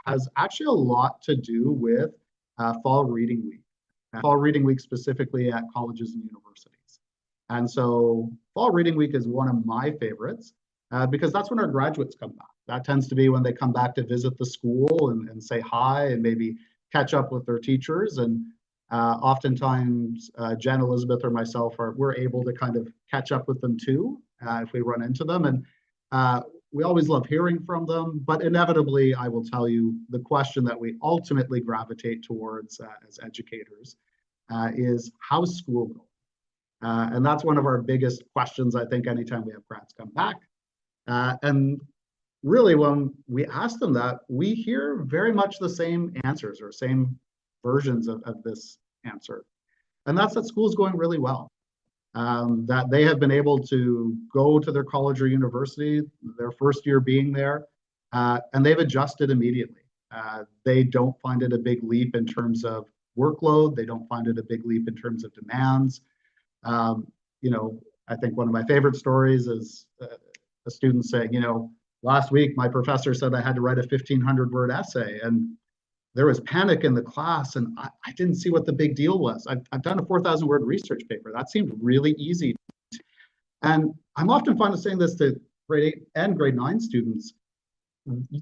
has actually a lot to do with fall reading week. Fall reading week specifically at colleges and universities. And so fall reading week is one of my favorites because that's when our graduates come back. That tends to be when they come back to visit the school and say hi and maybe catch up with their teachers. And Oftentimes, Jen, Elizabeth, or myself we're able to kind of catch up with them too if we run into them. And we always love hearing from them, but inevitably, I will tell you, the question that we ultimately gravitate towards as educators is, how's school going? And that's one of our biggest questions, I think, anytime we have grads come back. And really, when we ask them that, we hear very much the same answers or same versions of this answer. And that's that school's going really well. That they have been able to go to their college or university, their first year being there, and they've adjusted immediately. They don't find it a big leap in terms of workload. They don't find it a big leap in terms of demands. You know, I think one of my favorite stories is a student saying, you know, last week my professor said I had to write a 1,500-word essay, and there was panic in the class, and I didn't see what the big deal was. I've done a 4,000-word research paper. That seemed really easy. And I'm often fond of saying this to grade 8 and grade 9 students.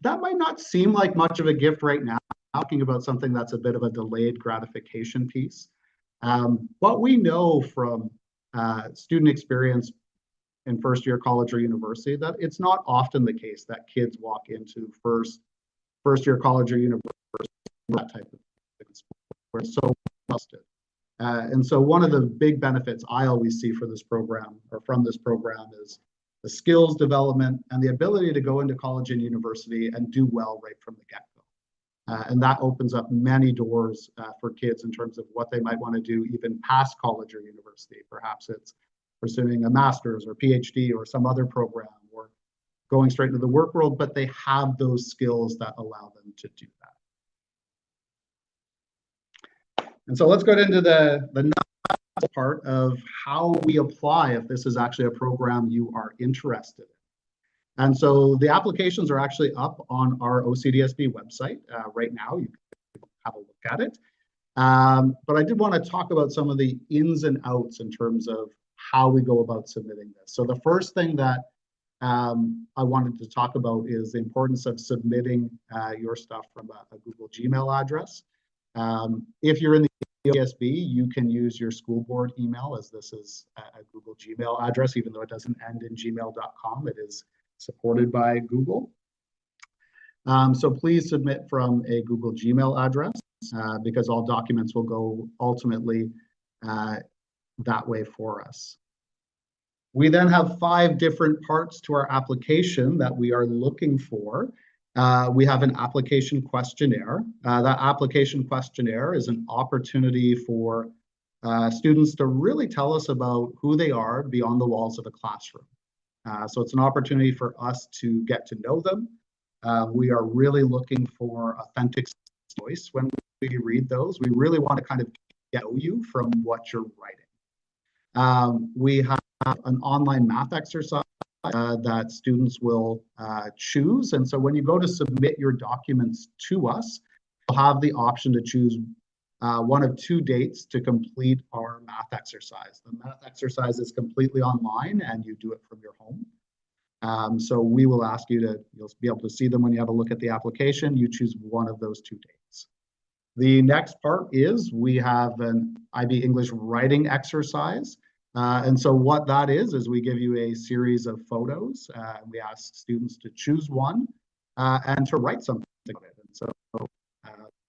That might not seem like much of a gift right now, talking about something that's a bit of a delayed gratification piece. But we know from student experience in first year college or university that it's not often the case that kids walk into first year college or university, that type of thing. We're so trusted. And so one of the big benefits I always see for this program or from this program is the skills development and the ability to go into college and university and do well right from the get-go. And that opens up many doors for kids in terms of what they might want to do even past college or university. Perhaps it's pursuing a master's or PhD or some other program, or going straight into the work world, but they have those skills that allow them to do that. And so let's go into the nuts part of how we apply if this is actually a program you are interested in. And so the applications are actually up on our OCDSB website right now. You can have a look at it. But I did want to talk about some of the ins and outs in terms of how we go about submitting this. So the first thing that I wanted to talk about is the importance of submitting your stuff from a Google Gmail address. If you're in the OCDSB, you can use your school board email, as this is a Google Gmail address, even though it doesn't end in gmail.com. It is supported by Google. So please submit from a Google Gmail address because all documents will go ultimately that way for us. We then have 5 different parts to our application that we are looking for. We have an application questionnaire. That application questionnaire is an opportunity for students to really tell us about who they are beyond the walls of a classroom. So it's an opportunity for us to get to know them. We are really looking for authentic voice when we read those. We really want to kind of get to know you from what you're writing. We have an online math exercise that students will choose. And so when you go to submit your documents to us, you'll have the option to choose one of 2 dates to complete our math exercise. The math exercise is completely online and you do it from your home. So we will ask you to, you'll be able to see them when you have a look at the application. You choose one of those 2 dates. The next part is we have an IB English writing exercise. And so what that is we give you a series of photos. We ask students to choose one and to write something about it. And so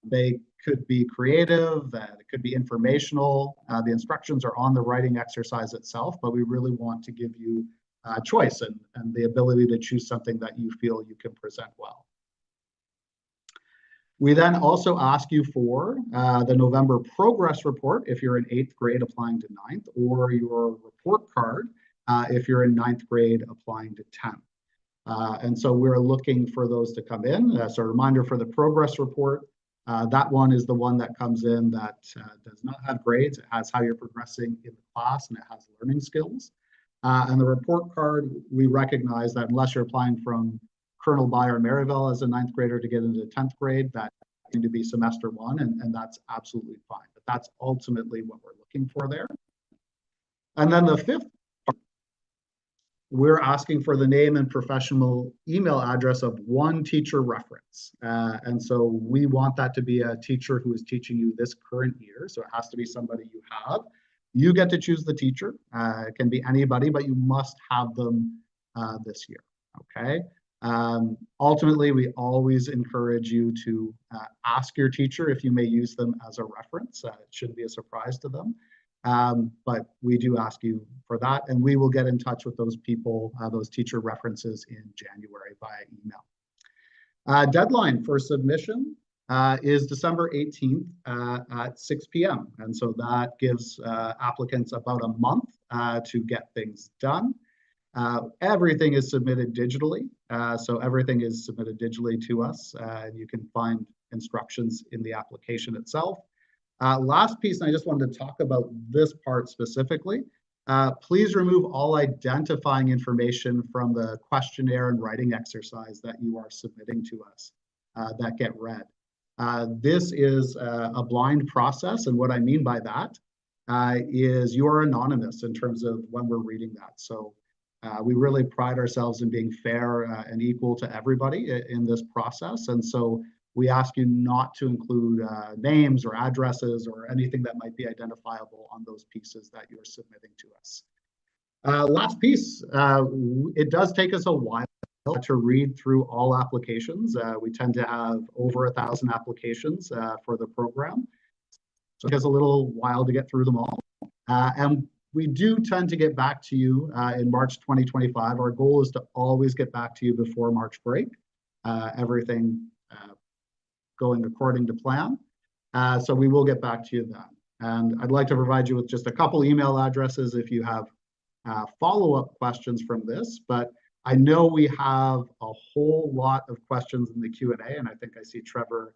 they could be creative, it could be informational. The instructions are on the writing exercise itself, but we really want to give you choice and the ability to choose something that you feel you can present well. We then also ask you for the November progress report if you're in 8th grade applying to 9th, or your report card if you're in 9th grade applying to 10th. And so we're looking for those to come in. So a reminder for the progress report, that one is the one that comes in that does not have grades. It has how you're progressing in the class and it has learning skills. And the report card, we recognize that unless you're applying from Colonel By or Maryville as a 9th grader to get into 10th grade, that going to be semester 1, and that's absolutely fine. But that's ultimately what we're looking for there. And then the 5th part we're asking for the name and professional email address of one teacher reference. And so we want that to be a teacher who is teaching you this current year. So it has to be somebody you have. You get to choose the teacher. It can be anybody, but you must have them this year, okay? Ultimately, we always encourage you to ask your teacher if you may use them as a reference. It shouldn't be a surprise to them. But we do ask you for that, and we will get in touch with those people, those teacher references in January via email. Deadline for submission is December 18th at 6 p.m. And so that gives applicants about a month to get things done. Everything is submitted digitally. So everything is submitted digitally to us. And you can find instructions in the application itself. Last piece, and I just wanted to talk about this part specifically. Please remove all identifying information from the questionnaire and writing exercise that you are submitting to us that get read. This is a blind process, and what I mean by that is you are anonymous in terms of when we're reading that. So we really pride ourselves in being fair and equal to everybody in this process, and so we ask you not to include names or addresses or anything that might be identifiable on those pieces that you're submitting to us. Last piece, it does take us a while to read through all applications. We tend to have over 1,000 applications for the program. So it takes a little while to get through them all. And we do tend to get back to you in March 2025. Our goal is to always get back to you before March break. Everything going according to plan. So we will get back to you then. And I'd like to provide you with just a couple email addresses if you have follow-up questions from this, but I know we have a whole lot of questions in the Q&A, and I think I see Trevor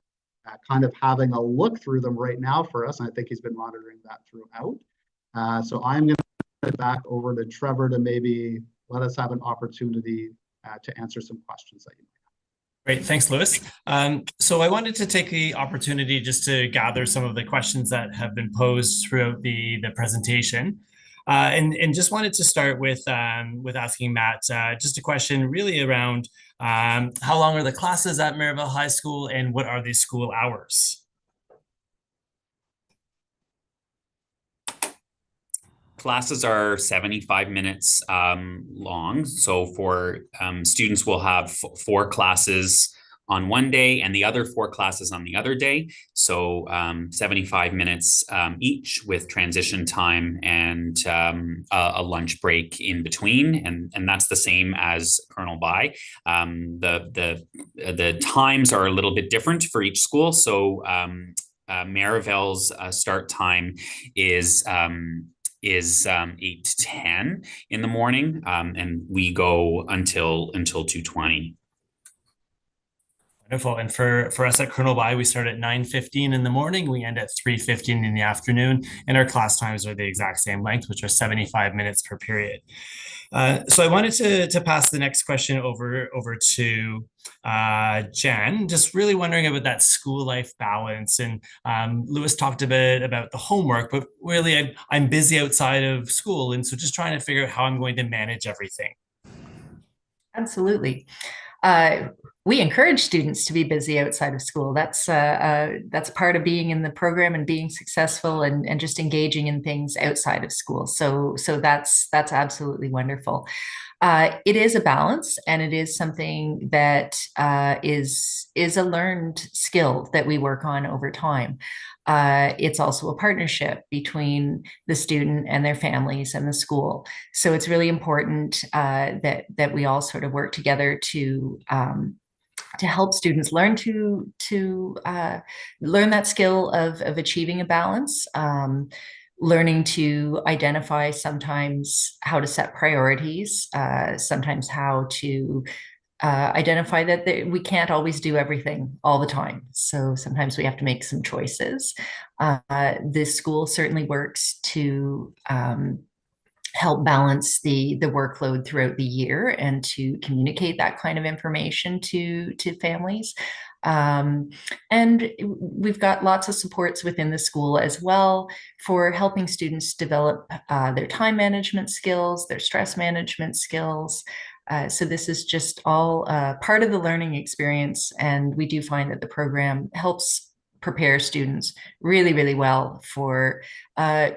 kind of having a look through them right now for us, and I think he's been monitoring that throughout. So I'm going to turn it back over to Trevor to maybe let us have an opportunity to answer some questions that you might. Great, thanks, Lewis. So I wanted to take the opportunity just to gather some of the questions that have been posed throughout the presentation. And just wanted to start with asking Matt just a question really around how long are the classes at Maryville High School and what are the school hours? Classes are 75 minutes long. So for students will have 4 classes on one day and the other 4 classes on the other day. So 75 minutes each with transition time and a lunch break in between. And that's the same as Colonel By. The times are a little bit different for each school. So Maryville's start time is 8 to 10 in the morning, and we go until 2:20. Wonderful. And for us at Colonel By, we start at 9:15 in the morning. We end at 3:15 in the afternoon, and our class times are the exact same length, which are 75 minutes per period. So I wanted to pass the next question over to Jen, just really wondering about that school life balance. And Lewis talked a bit about the homework, but really I'm busy outside of school. And so just trying to figure out how I'm going to manage everything. Absolutely. We encourage students to be busy outside of school. That's part of being in the program and being successful and just engaging in things outside of school. So that's absolutely wonderful. It is a balance, and it is something that is a learned skill that we work on over time. It's also a partnership between the student and their families and the school. So it's really important that we all sort of work together to help students learn to learn that skill of achieving a balance. Learning to identify sometimes how to set priorities, sometimes how to identify that we can't always do everything all the time. So sometimes we have to make some choices. This school certainly works to help balance the workload throughout the year and to communicate that kind of information to families. And we've got lots of supports within the school as well for helping students develop their time management skills, their stress management skills. So this is just all part of the learning experience, and we do find that the program helps prepare students really, really well for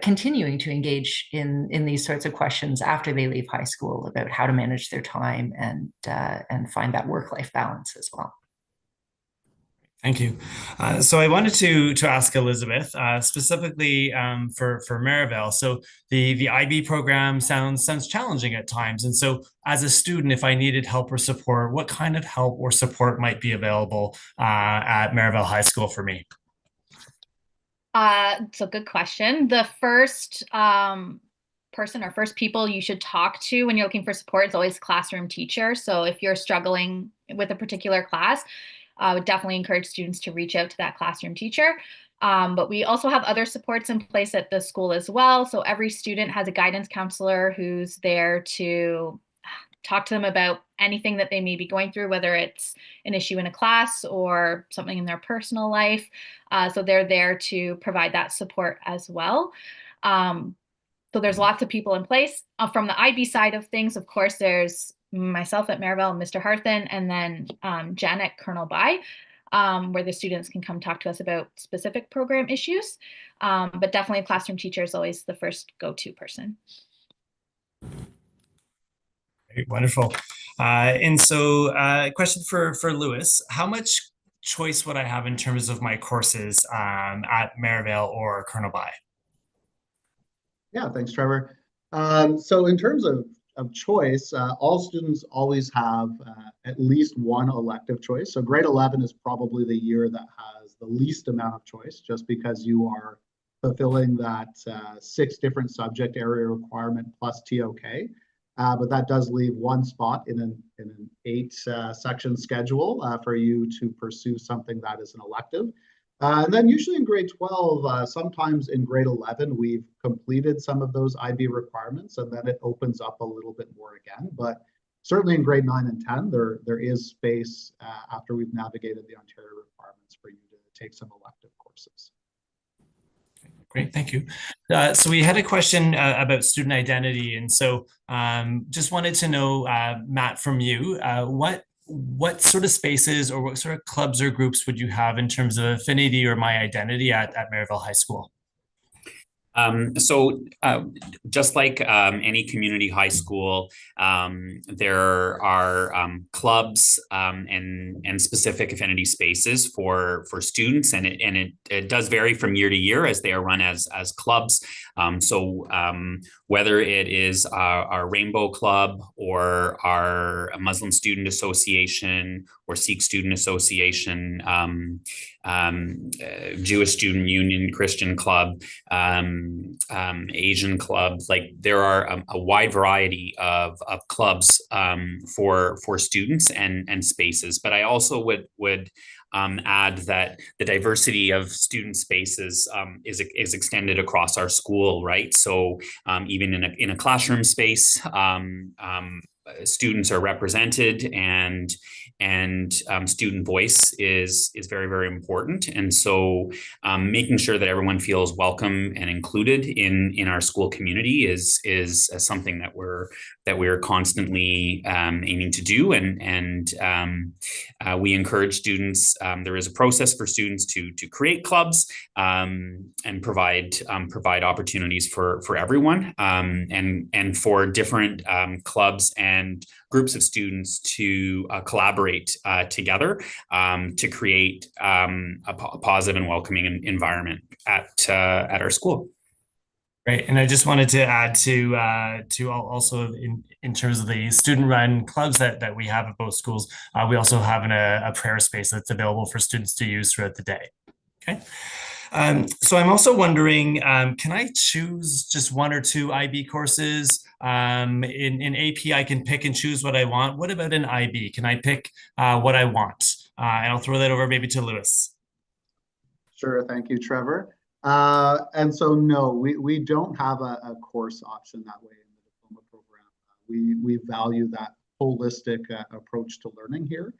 continuing to engage in these sorts of questions after they leave high school about how to manage their time and find that work-life balance as well. Thank you. So I wanted to ask Elizabeth specifically for Marival. So the IB program sounds challenging at times, and so as a student, if I needed help or support, what kind of help or support might be available at Marival High School for me? So good question. The first person or first people you should talk to when you're looking for support is always classroom teacher. So if you're struggling with a particular class, I would definitely encourage students to reach out to that classroom teacher. But we also have other supports in place at the school as well. So every student has a guidance counselor who's there to talk to them about anything that they may be going through, whether it's an issue in a class or something in their personal life. So they're there to provide that support as well. So there's lots of people in place. From the IB side of things, of course, there's myself at Marival, Mr. Harthen, and then Jen at Colonel By, where the students can come talk to us about specific program issues. But definitely a classroom teacher is always the first go-to person. Great, wonderful. And so question for Lewis, how much choice would I have in terms of my courses at Marival or Colonel By? Yeah, thanks, Trevor. So in terms of choice, all students always have at least one elective choice. So grade 11 is probably the year that has the least amount of choice, just because you are fulfilling that 6 different subject area requirement plus TOK. But that does leave one spot in an 8 section schedule for you to pursue something that is an elective. And then usually in grade 12, sometimes in grade 11, we've completed some of those IB requirements, and then it opens up a little bit more again. But certainly in grade 9 and 10, there is space after we've navigated the Ontario requirements for you to take some elective courses. Great, thank you. So we had a question about student identity, and so just wanted to know, Matt, from you, what sort of spaces or what sort of clubs or groups would you have in terms of affinity or my identity at Marival High School? So just like any community high school, there are clubs and specific affinity spaces for students, and it does vary from year to year as they are run as clubs. So whether it is our Rainbow Club or our Muslim Student Association or Sikh Student Association, Jewish Student Union, Christian Club, Asian clubs, like there are a wide variety of clubs for students and spaces. But I also would add that the diversity of student spaces is extended across our school, right? So even in a classroom space, students are represented, and student voice is very, very important. And so making sure that everyone feels welcome and included in our school community is something that we're constantly aiming to do. And we encourage students. There is a process for students to create clubs and provide opportunities for everyone, and for different clubs and groups of students to collaborate together to create a positive and welcoming environment at our school. Great, and I just wanted to add to also in terms of the student-run clubs that we have at both schools, we also have a prayer space that's available for students to use throughout the day. Okay. So I'm also wondering, can I choose just 1 or 2 IB courses? In AP, I can pick and choose what I want. What about an IB? Can I pick what I want? And I'll throw that over maybe to Lewis. Sure, thank you, Trevor. And so no, we don't have a course option that way in the diploma program. We value that holistic approach to learning here.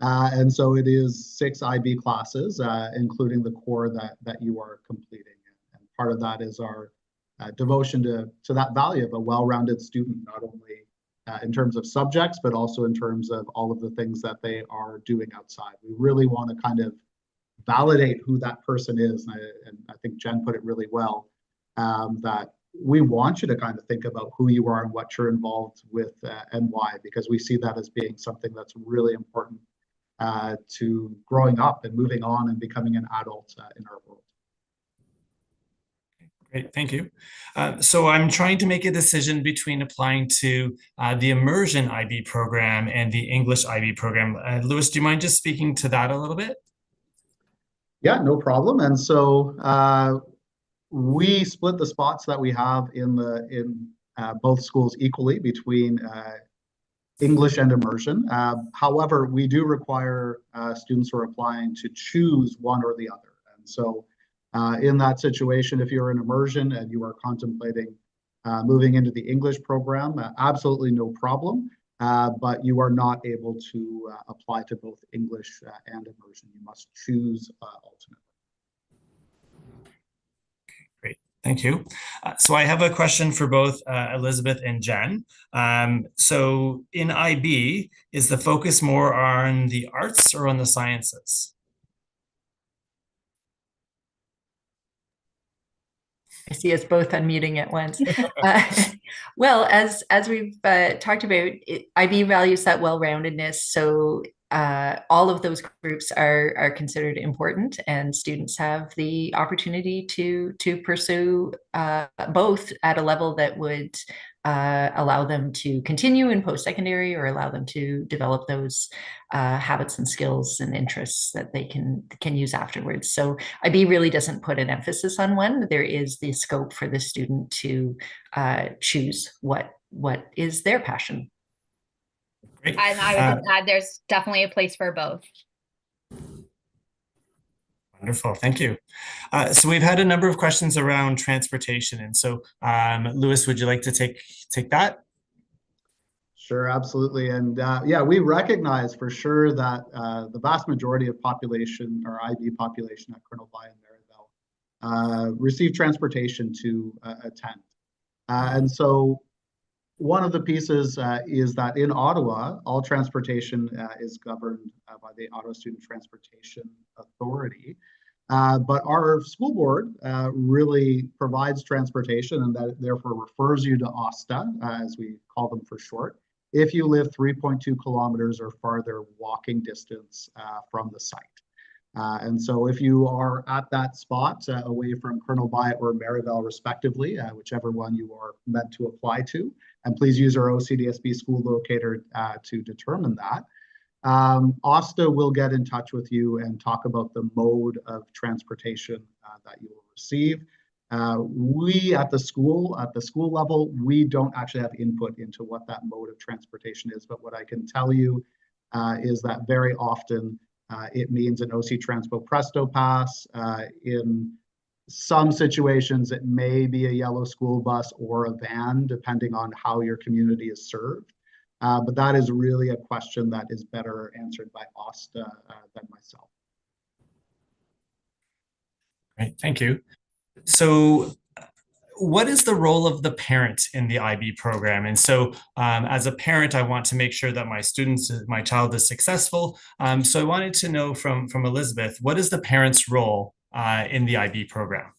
And so it is 6 IB classes, including the core that you are completing. And part of that is our devotion to that value of a well-rounded student, not only in terms of subjects, but also in terms of all of the things that they are doing outside. We really want to kind of validate who that person is. And I think Jen put it really well, that we want you to kind of think about who you are and what you're involved with and why, because we see that as being something that's really important to growing up and moving on and becoming an adult in our world. Great, thank you. So I'm trying to make a decision between applying to the Immersion IB program and the English IB program. Lewis, do you mind just speaking to that a little bit? Yeah, no problem. And so we split the spots that we have in both schools equally between English and immersion. However, we do require students who are applying to choose one or the other. And so in that situation, if you're in immersion and you are contemplating moving into the English program, absolutely no problem. But you are not able to apply to both English and immersion. You must choose ultimately. Great, thank you. So I have a question for both Elizabeth and Jen. So in IB, is the focus more on the arts or on the sciences? I see us both unmuting at once. Well, as we've talked about, IB values that well-roundedness. So all of those groups are considered important, and students have the opportunity to pursue both at a level that would allow them to continue in post-secondary or allow them to develop those habits and skills and interests that they can use afterwards. So IB really doesn't put an emphasis on one. There is the scope for the student to choose what is their passion. Great. And I would just add, there's definitely a place for both. Wonderful, thank you. So we've had a number of questions around transportation. And so Lewis, would you like to take that? Sure, absolutely. And yeah, we recognize for sure that the vast majority of population, or IB population at Colonel By and Maryville, receive transportation to attend. And so one of the pieces is that in Ottawa, all transportation is governed by the Ottawa Student Transportation Authority. But our school board really provides transportation, and that therefore refers you to OSTA, as we call them for short, if you live 3.2 kilometers or farther walking distance from the site. And so if you are at that spot away from Colonel By or Maryville respectively, whichever one you are meant to apply to, and please use our OCDSB school locator to determine that, OSTA will get in touch with you and talk about the mode of transportation that you will receive. We at the school level, we don't actually have input into what that mode of transportation is, but what I can tell you is that very often it means an OC Transpo Presto Pass. In some situations, it may be a yellow school bus or a van, depending on how your community is served. But that is really a question that is better answered by OSTA than myself. Great, thank you. So what is the role of the parent in the IB program? And so as a parent, I want to make sure that my child is successful. So I wanted to know from Elizabeth, what is the parent's role in the IB program?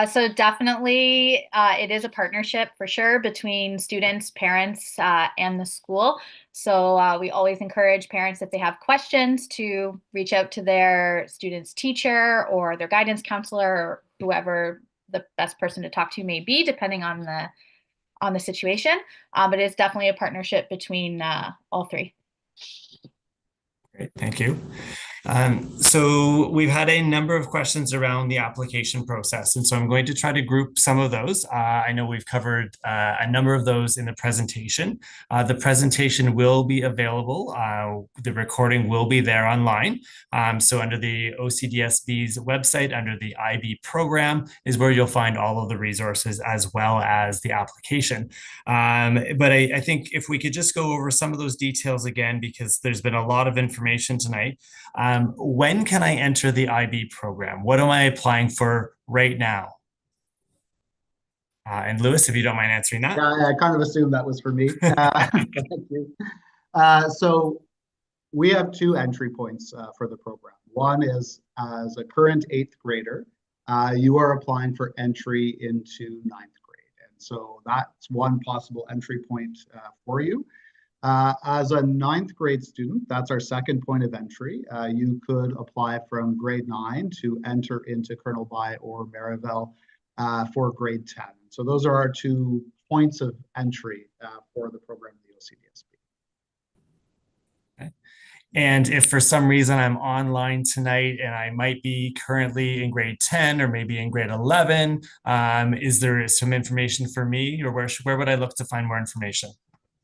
So definitely it is a partnership for sure between students, parents, and the school. So we always encourage parents, if they have questions, to reach out to their student's teacher or their guidance counselor or whoever the best person to talk to may be, depending on the situation. But it's definitely a partnership between all three. Great, thank you. So we've had a number of questions around the application process, and so I'm going to try to group some of those. I know we've covered a number of those in the presentation. The presentation will be available. The recording will be there online. So under the OCDSB's website, under the IB program, is where you'll find all of the resources as well as the application. But I think if we could just go over some of those details again, because there's been a lot of information tonight. When can I enter the IB program? What am I applying for right now? And Lewis, if you don't mind answering that. Yeah, I kind of assumed that was for me. Thank you. So we have two entry points for the program. One is as a current 8th grader, you are applying for entry into 9th grade. And so that's one possible entry point for you. As a 9th grade student, that's our second point of entry. You could apply from grade 9 to enter into Colonel By or Maryville for grade 10. So those are our 2 points of entry for the program of the OCDSB. Okay. And if for some reason I'm online tonight and I might be currently in grade 10 or maybe in grade 11, is there some information for me, or where would I look to find more information?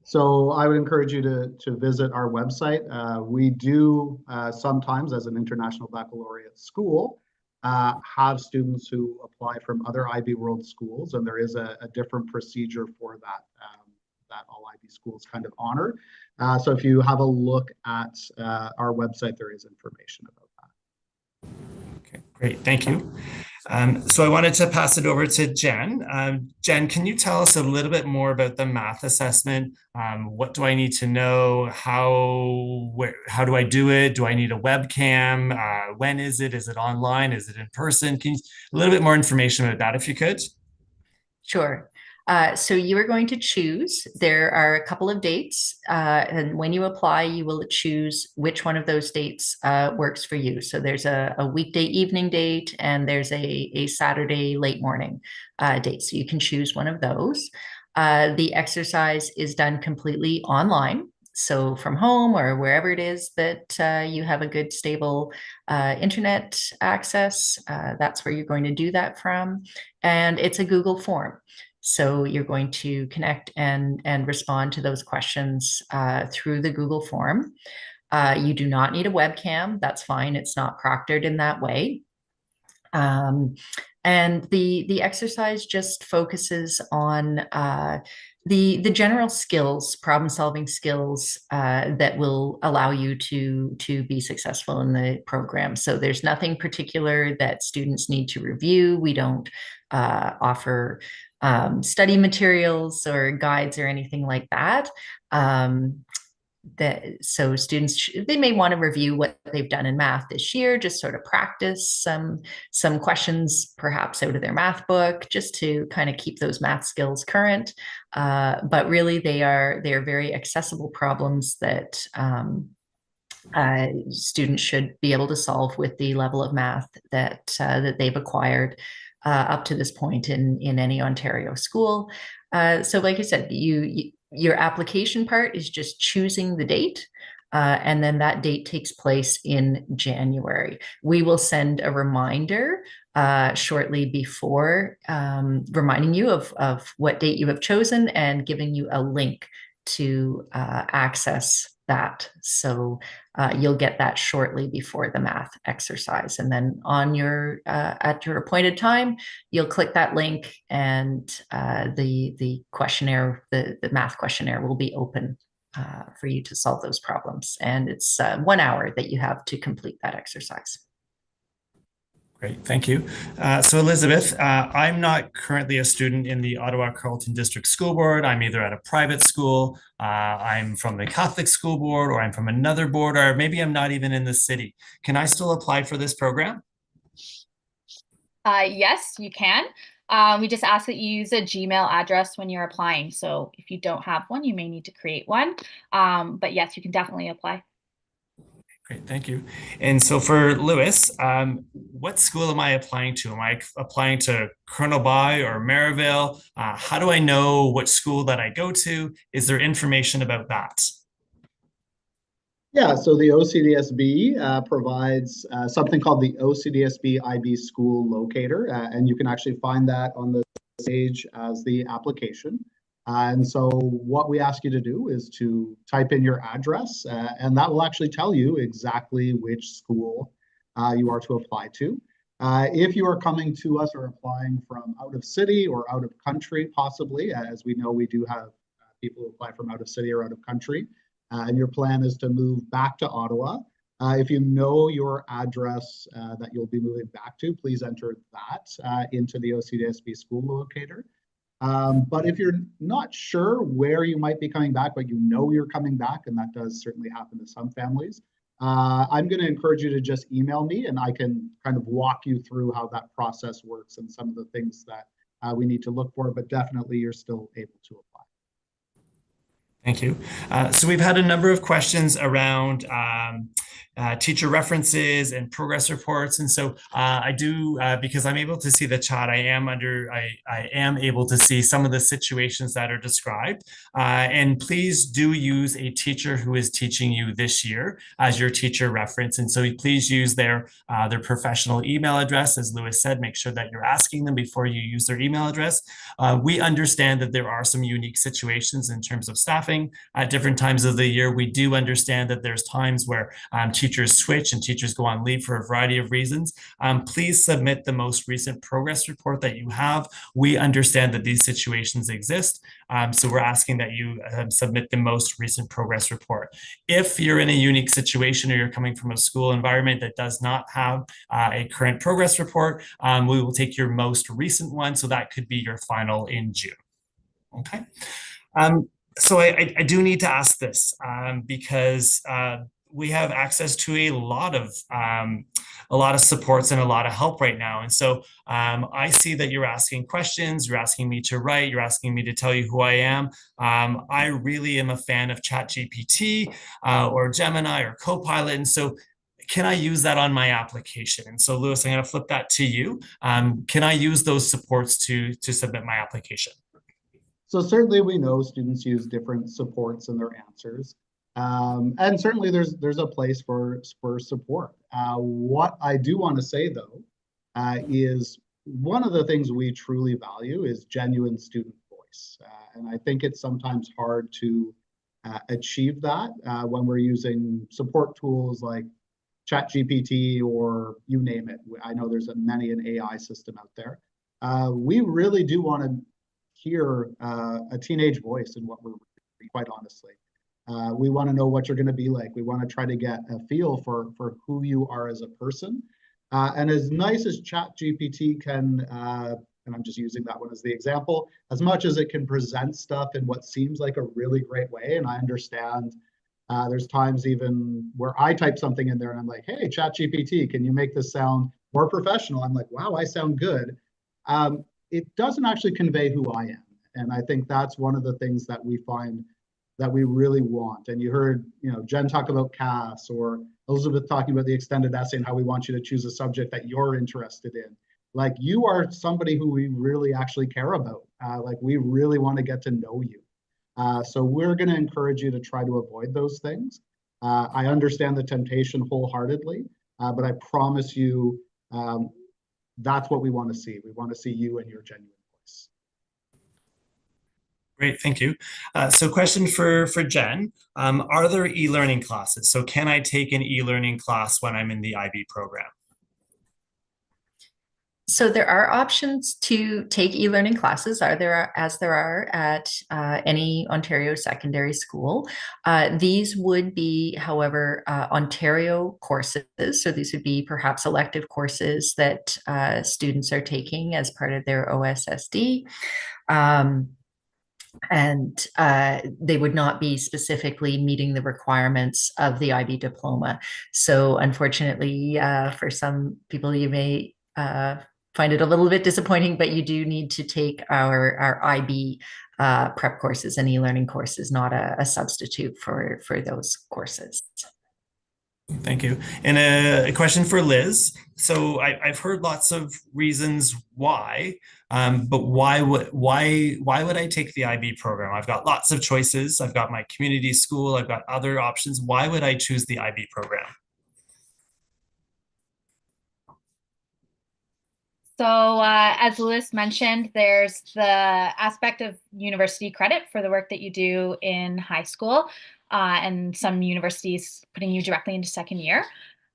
So I would encourage you to visit our website. We do sometimes, as an international baccalaureate school, have students who apply from other IB World schools, and there is a different procedure for that that all IB schools kind of honor. So if you have a look at our website, there is information about that. Okay, great, thank you. So I wanted to pass it over to Jen. Jen, can you tell us a little bit more about the math assessment? What do I need to know? How do I do it? Do I need a webcam? When is it? Is it online? Is it in person? Can you a little bit more information about that if you could? Sure. So you are going to choose. There are a couple of dates, and when you apply, you will choose which one of those dates works for you. So there's a weekday evening date, and there's a Saturday late morning date. So you can choose one of those. The exercise is done completely online. So from home or wherever it is that you have a good stable internet access, that's where you're going to do that from. And it's a Google form. So you're going to connect and respond to those questions through the Google form. You do not need a webcam. That's fine. It's not proctored in that way. And the exercise just focuses on the general skills, problem-solving skills that will allow you to be successful in the program. So there's nothing particular that students need to review. We don't offer study materials or guides or anything like that. So students, they may want to review what they've done in math this year, just sort of practice some questions perhaps out of their math book, just to kind of keep those math skills current. But really they are very accessible problems that students should be able to solve with the level of math that they've acquired up to this point in any Ontario school. So like I said, your application part is just choosing the date, and then that date takes place in January. We will send a reminder shortly before, reminding you of what date you have chosen and giving you a link to access that. So you'll get that shortly before the math exercise. And then on your at your appointed time, you'll click that link, and the questionnaire, the math questionnaire will be open for you to solve those problems. And it's 1 hour that you have to complete that exercise. Great, thank you. So Elizabeth, I'm not currently a student in the Ottawa-Carleton District School Board. I'm either at a private school, I'm from the Catholic School Board, or I'm from another board, or maybe I'm not even in the city. Can I still apply for this program? Yes, you can. We just ask that you use a Gmail address when you're applying. So if you don't have one, you may need to create one. But yes, you can definitely apply. Great, thank you. And so for Lewis, what school am I applying to? Am I applying to Colonel By or Maryville? How do I know what school that I go to? Is there information about that? Yeah, so the OCDSB provides something called the OCDSB IB School Locator, and you can actually find that on the page as the application. And so what we ask you to do is to type in your address, and that will actually tell you exactly which school you are to apply to. If you are coming to us or applying from out of city or out of country, possibly, as we know we do have people who apply from out of city or out of country, and your plan is to move back to Ottawa. If you know your address that you'll be moving back to, please enter that into the OCDSB school locator. But if you're not sure where you might be coming back, but you know you're coming back, and that does certainly happen to some families, I'm going to encourage you to just email me, and I can kind of walk you through how that process works and some of the things that we need to look for, but definitely you're still able to apply. Thank you. So we've had a number of questions around teacher references and progress reports. And so I do, because I'm able to see the chat, I am able to see some of the situations that are described. And please do use a teacher who is teaching you this year as your teacher reference. And so please use their professional email address. As Lewis said, make sure that you're asking them before you use their email address. We understand that there are some unique situations in terms of staffing at different times of the year. We do understand that there's times where teachers switch and teachers go on leave for a variety of reasons. Please submit the most recent progress report that you have. We understand that these situations exist. So we're asking that you submit the most recent progress report. If you're in a unique situation or you're coming from a school environment that does not have a current progress report, we will take your most recent one. So that could be your final in June. Okay. So I do need to ask this because we have access to a lot of supports and a lot of help right now. And so I see that you're asking questions, you're asking me to write, you're asking me to tell you who I am. I really am a fan of ChatGPT or Gemini or Copilot. And so can I use that on my application? And so Lewis, I'm going to flip that to you. Can I use those supports to submit my application? So certainly we know students use different supports in their answers. And certainly there's a place for support. What I do want to say though, is one of the things we truly value is genuine student voice. And I think it's sometimes hard to achieve that when we're using support tools like ChatGPT or you name it. I know there's many an AI system out there. We really do want to hear a teenage voice in what we're reading, quite honestly. We want to know what you're going to be like. We want to try to get a feel for who you are as a person. And as nice as ChatGPT can, and I'm just using that one as the example, as much as it can present stuff in what seems like a really great way, and I understand there's times even where I type something in there and I'm like, hey, ChatGPT, can you make this sound more professional? I'm like, wow, I sound good. It doesn't actually convey who I am. And I think that's one of the things that we find that we really want. And you heard, Jen talk about CAS or Elizabeth talking about the extended essay and how we want you to choose a subject that you're interested in. Like you are somebody who we really actually care about. Like we really want to get to know you. So we're going to encourage you to try to avoid those things. I understand the temptation wholeheartedly, but I promise you, that's what we want to see. We want to see you and your genuine voice. Great, thank you. So question for Jen, are there e-learning classes? So can I take an e-learning class when I'm in the IB program? So there are options to take e-learning classes, as there are at any Ontario secondary school. These would be, however, Ontario courses. So these would be perhaps elective courses that students are taking as part of their OSSD. And they would not be specifically meeting the requirements of the IB diploma. So unfortunately, for some people, you may find it a little bit disappointing, but you do need to take our IB prep courses and e-learning courses, not a substitute for those courses. Thank you. And a question for Liz. So I've heard lots of reasons why, but why would I take the IB program? I've got lots of choices. I've got my community school. I've got other options. Why would I choose the IB program? So as Lewis mentioned, there's the aspect of university credit for the work that you do in high school, and some universities putting you directly into second year.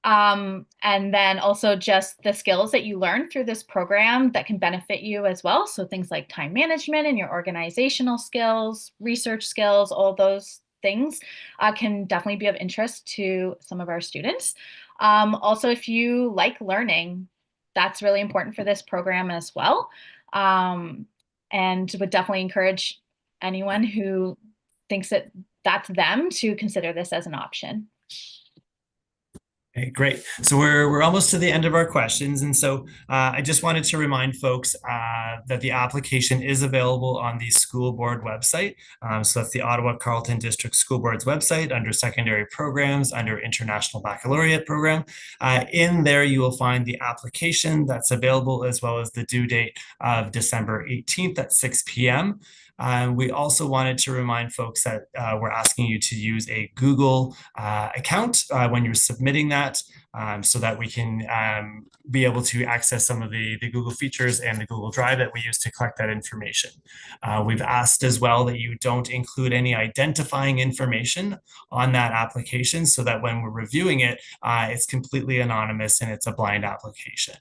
And then also just the skills that you learn through this program that can benefit you as well. So things like time management and your organizational skills, research skills, all those things can definitely be of interest to some of our students. Also, if you like learning, that's really important for this program as well. And would definitely encourage anyone who thinks that that's them to consider this as an option. Okay, great. So we're almost to the end of our questions. And so I just wanted to remind folks that the application is available on the school board website. So that's the Ottawa-Carleton District School Board's website under secondary programs, under International Baccalaureate program. In there, you will find the application that's available, as well as the due date of December 18th at 6 p.m. We also wanted to remind folks that we're asking you to use a Google account when you're submitting that, so that we can be able to access some of the Google features and the Google Drive that we use to collect that information. We've asked as well that you don't include any identifying information on that application, so that when we're reviewing it, it's completely anonymous and it's a blind application.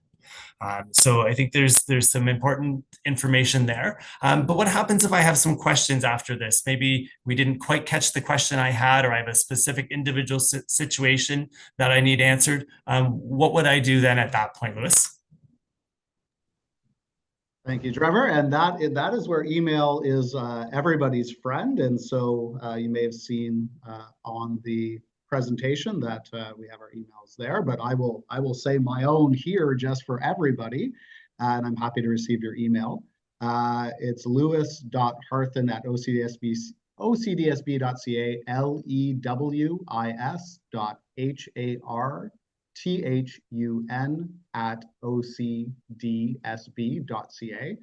So I think there's some important information there. But what happens if I have some questions after this? Maybe we didn't quite catch the question I had, or I have a specific individual situation that I need answered. What would I do then at that point, Lewis? Thank you, Trevor. And that is where email is everybody's friend. And so you may have seen on the presentation that we have our emails there, but I will say my own here just for everybody, and I'm happy to receive your email. It's lewis.harthon@ocdsb.ca, lewis.harthun@ocdsb.ca.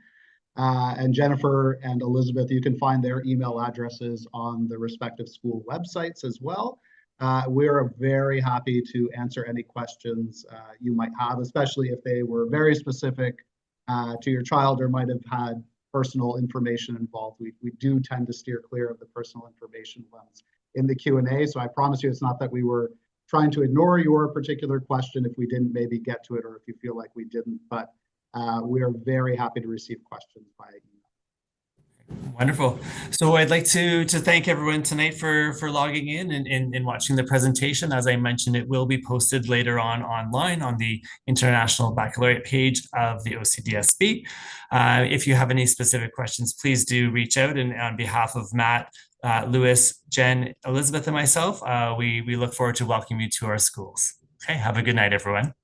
And Jennifer and Elizabeth, you can find their email addresses on the respective school websites as well. We're very happy to answer any questions you might have, especially if they were very specific to your child or might have had personal information involved. We do tend to steer clear of the personal information ones in the Q&A. So I promise you, it's not that we were trying to ignore your particular question if we didn't maybe get to it, or if you feel like we didn't, but we are very happy to receive questions by email. Wonderful. So I'd like to thank everyone tonight for logging in and watching the presentation. As I mentioned, it will be posted later on online on the International Baccalaureate page of the OCDSB. If you have any specific questions, please do reach out. And on behalf of Matt, Lewis, Jen, Elizabeth, and myself, we look forward to welcoming you to our schools. Okay, have a good night, everyone.